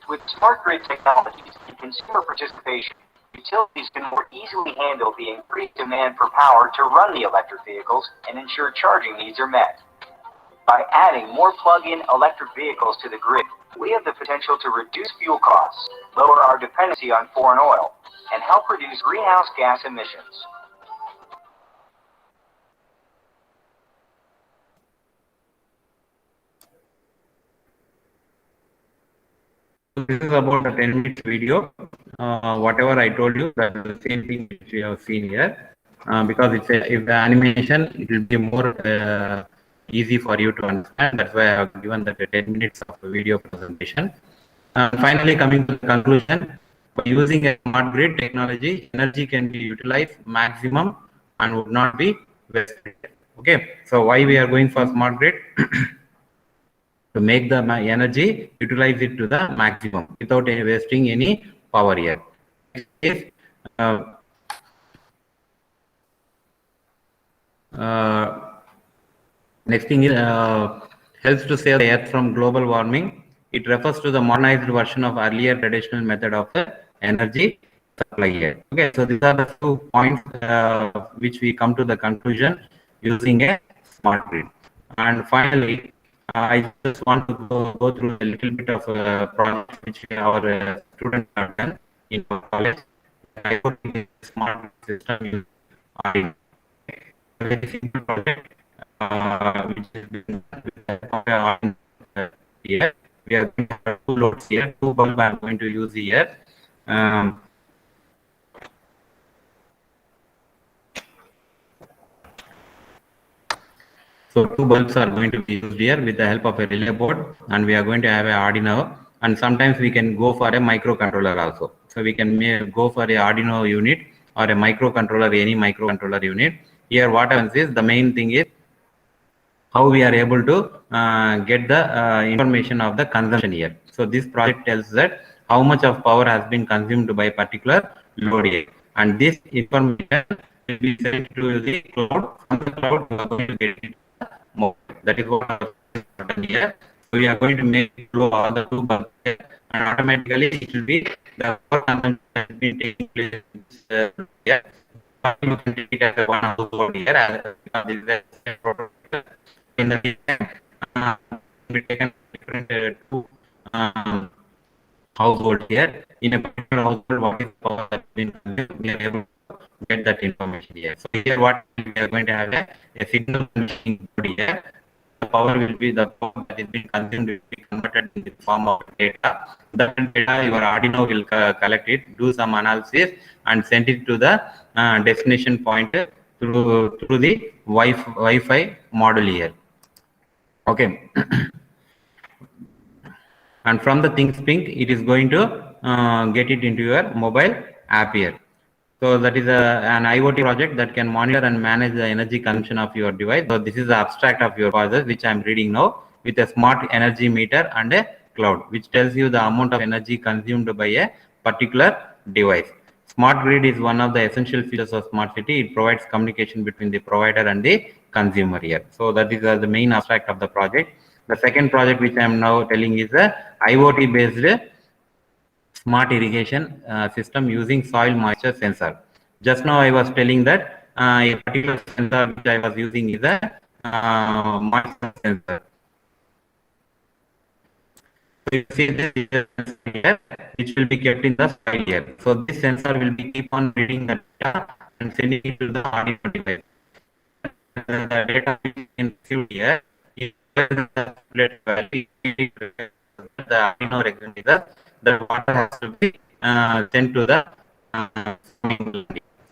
With smart grid technologies and consumer participation, utilities can more easily handle the increased demand for power to run the electric vehicles and ensure charging needs are met. By adding more plug-in electric vehicles to the grid, we have the potential to reduce fuel costs, lower our dependency on foreign oil, and help reduce greenhouse gas emissions. So this is about a 10 minutes video. Whatever I told you, that's the same thing which you have seen here. Because it's if the animation, it will be more easy for you to understand. That's why I have given that 10 minutes of video presentation. Finally, coming to the conclusion, by using a smart grid technology, energy can be utilized maximum and would not be wasted. Okay, so why we are going for smart grid? To make the energy, utilize it to the maximum without wasting any power here. If, next thing is helps to save the earth from global warming. It refers to the modernized version of earlier traditional method of energy supply here. Okay, so these are the 2 points which we come to the conclusion using a smart grid. And finally, I just want to go through a little bit of project which our students have done in our college. I put in a smart system using Arduino. A very simple project which is been here. We are going to have 2 loads here, 2 bulbs I am going to use here. So 2 bulbs are going to be used here with the help of a relay board, and we are going to have an Arduino, and sometimes we can go for a microcontroller also. So we can go for a Arduino unit or a microcontroller, any microcontroller unit. Here what happens is, the main thing is how we are able to get the information of the consumption here. So this project tells that how much of power has been consumed by particular load here, and this information will be sent to the cloud. From the cloud we are going to get it more. That is what we done here. So we are going to make it flow all the 2 bulbs here, and automatically it will be the power consumption has been taking place here. You can take it as a one household here, because this is a prototype. In the design, we taken different 2 household here. In a particular household, what is the power that been consumed, we are able to get that information here. So here what we are going to have a signal conditioning board here. The power will be the power that is being consumed will be converted in the form of data. That data your Arduino will collect it, do some analysis, and send it to the destination point through the Wi-Fi model here. Okay. And from the ThinkSync, it is going to get it into your mobile app here. So that is an IoT project that can monitor and manage the energy consumption of your device. So this is the abstract of your process, which I am reading now, with a smart energy meter and a cloud, which tells you the amount of energy consumed by a particular device. Smart grid is one of the essential features of smart city. It provides communication between the provider and the consumer here. So that is the main aspect of the project. The second project which I am now telling is a IoT based smart irrigation system using soil moisture sensor. Just now I was telling that a particular sensor which I was using is a moisture sensor. So you see this here, which will be kept in the soil here. So this sensor will be keep on reading the data and sending it to the Arduino device. The data which is received here is the value the Arduino recognizer. The water has to be sent to the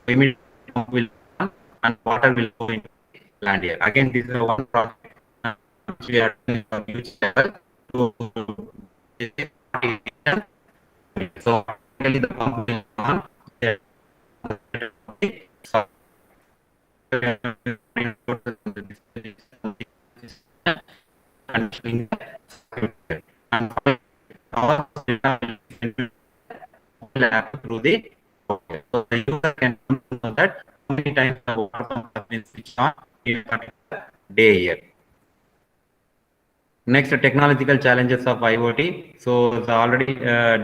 immediately will come and water will go into land here. Again, this is a one project which we are doing on huge level to so really the pump will on through the so the user can know that how many times the water pump has been switched on in a particular day here. Next, technological challenges of IoT. So as already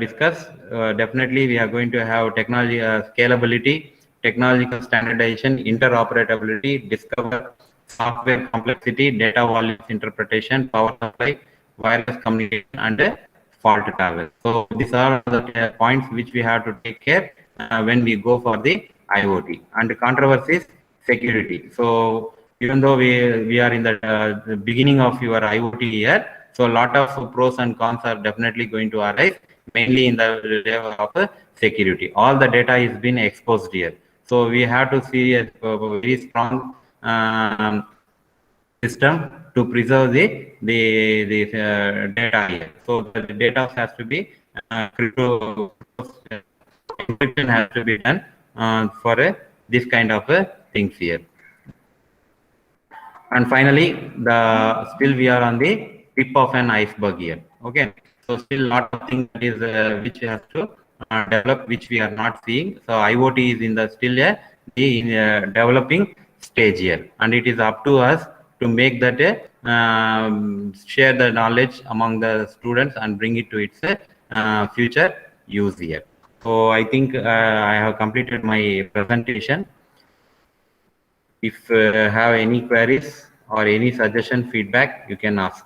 discussed, definitely we are going to have technology scalability, technological standardization, interoperability, discover software complexity, data volumes interpretation, power supply, wireless communication, and fault travel. So these are the points which we have to take care when we go for the IoT. And the controversies, security. So even though we are in the beginning of your IoT here, so a lot of pros and cons are definitely going to arise. mainly in the level of security. All the data is being exposed here. So we have to see a very strong system to preserve the data here. So the data has to be crypto encryption has to be done for this kind of things here. And finally, the still we are on the tip of an iceberg here. Okay, so still lot of things that is which has to develop, which we are not seeing. So IoT is in the still the developing stage here, and it is up to us to make that share the knowledge among the students and bring it to its future use here. So I think I have completed my presentation. If have any queries or any suggestion, feedback, you can ask.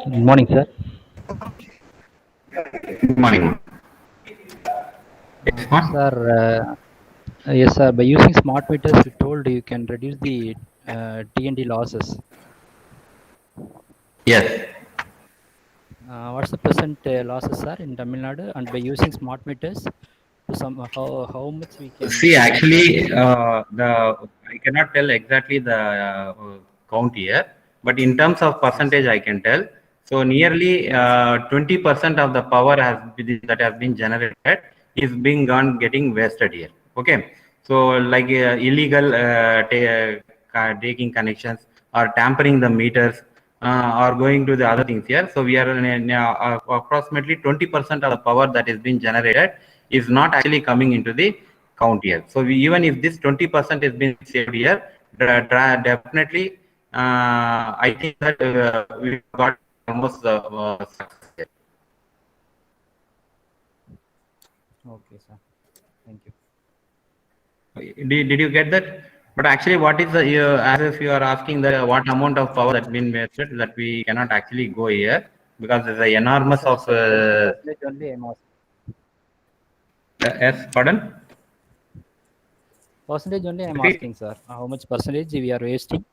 Good morning, sir. Good morning. Yes, ma'am. Sir, yes, sir. By using smart meters, you told you can reduce the T&D losses. Yes. What's the percent losses, sir, in Tamil Nadu? And by using smart meters, how much we can See, reduce actually, losses? I cannot tell exactly the count here, but in terms of percentage, I can tell. So nearly 20% of the power that has been generated is being gone getting wasted here. Okay, so like illegal taking connections or tampering the meters or going to the other things here. So we are approximately 20% of the power that is being generated is not actually coming into the count here. So even if this 20% is being saved here, definitely I think that we got almost success here. Okay, sir. Thank you. Did you get that? But actually, what is the as if you are asking the what amount of power that been wasted, that we cannot actually go here because there's a enormous Sir, of percentage only I'm asking. yes, pardon. Percentage only I'm Repeat. asking, sir. How much percentage we are wasting?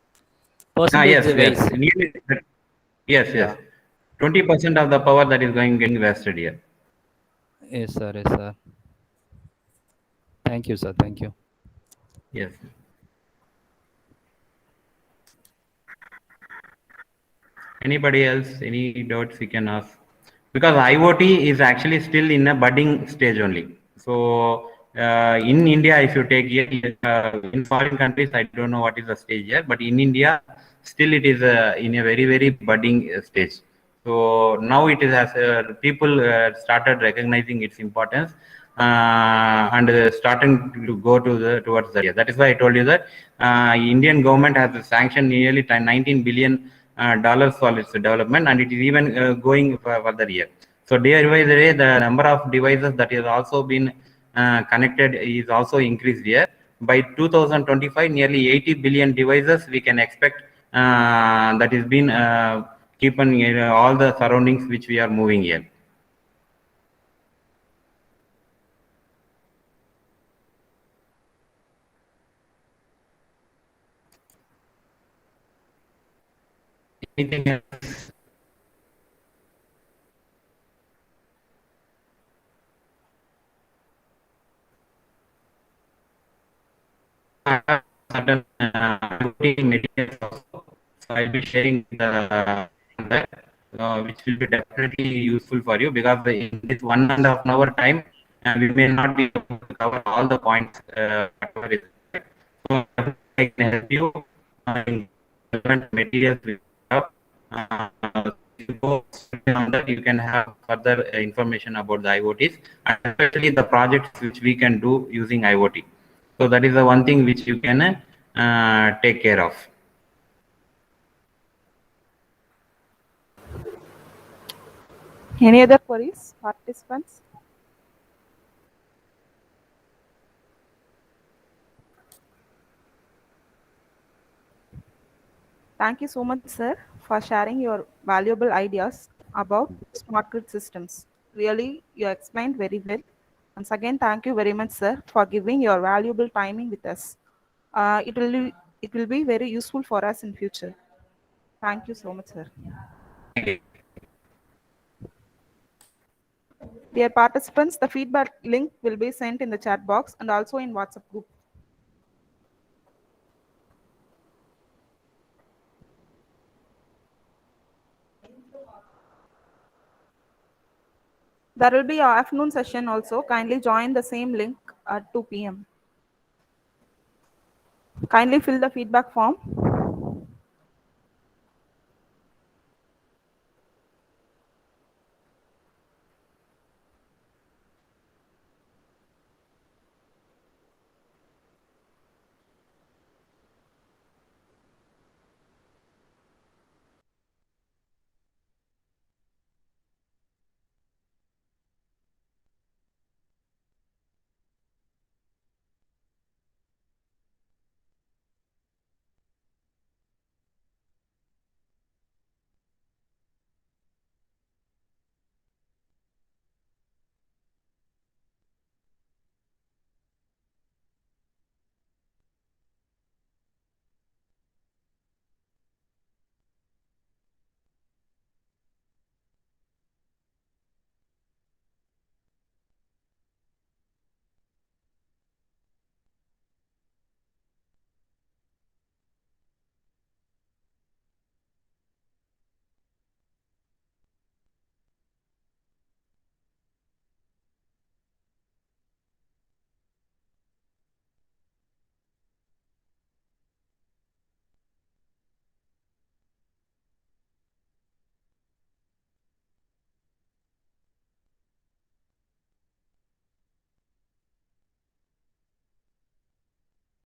Yes, Percentage yes, wise. nearly, yes, Yeah. yes. 20% of the power that is getting wasted here. Yes, sir. Yes, sir. Thank you, sir. Thank you. Yes. Anybody else? Any doubts we can ask? Because IoT is actually still in a budding stage only. So in India, if you take here, in foreign countries, I don't know what is the stage here, but in India, still it is in a very, very budding stage. So now it is as people started recognizing its importance and starting to go to towards that. That is why I told you that Indian government has sanctioned nearly 19 billion dollars for its development, and it is even going further here. So day by day, the number of devices that is also been connected is also increased here. By 2025, nearly 80 billion devices we can expect that is been keeping all the surroundings which we are moving here. Anything else? Certain materials also. So I'll be sharing that, which will be definitely useful for you because in this 1.5 hour time, we may not be able to cover all the points. Whatever is there. So I can help you in relevant materials we have. You go on that, you can have further information about the IoTs, and especially the projects which we can do using IoT. So that is the one thing which you can take care of. Any other queries, participants? Thank you so much, sir, for sharing your valuable ideas about smart grid systems. Really, you explained very well. Once again, thank you very much, sir, for giving your valuable timing with us. It will be very useful for us in future. Thank you so much, sir. Dear participants, the feedback link will be sent in the chat box and also in WhatsApp group. There will be an afternoon session also. Kindly join the same link at 2 p.m. Kindly fill the feedback form.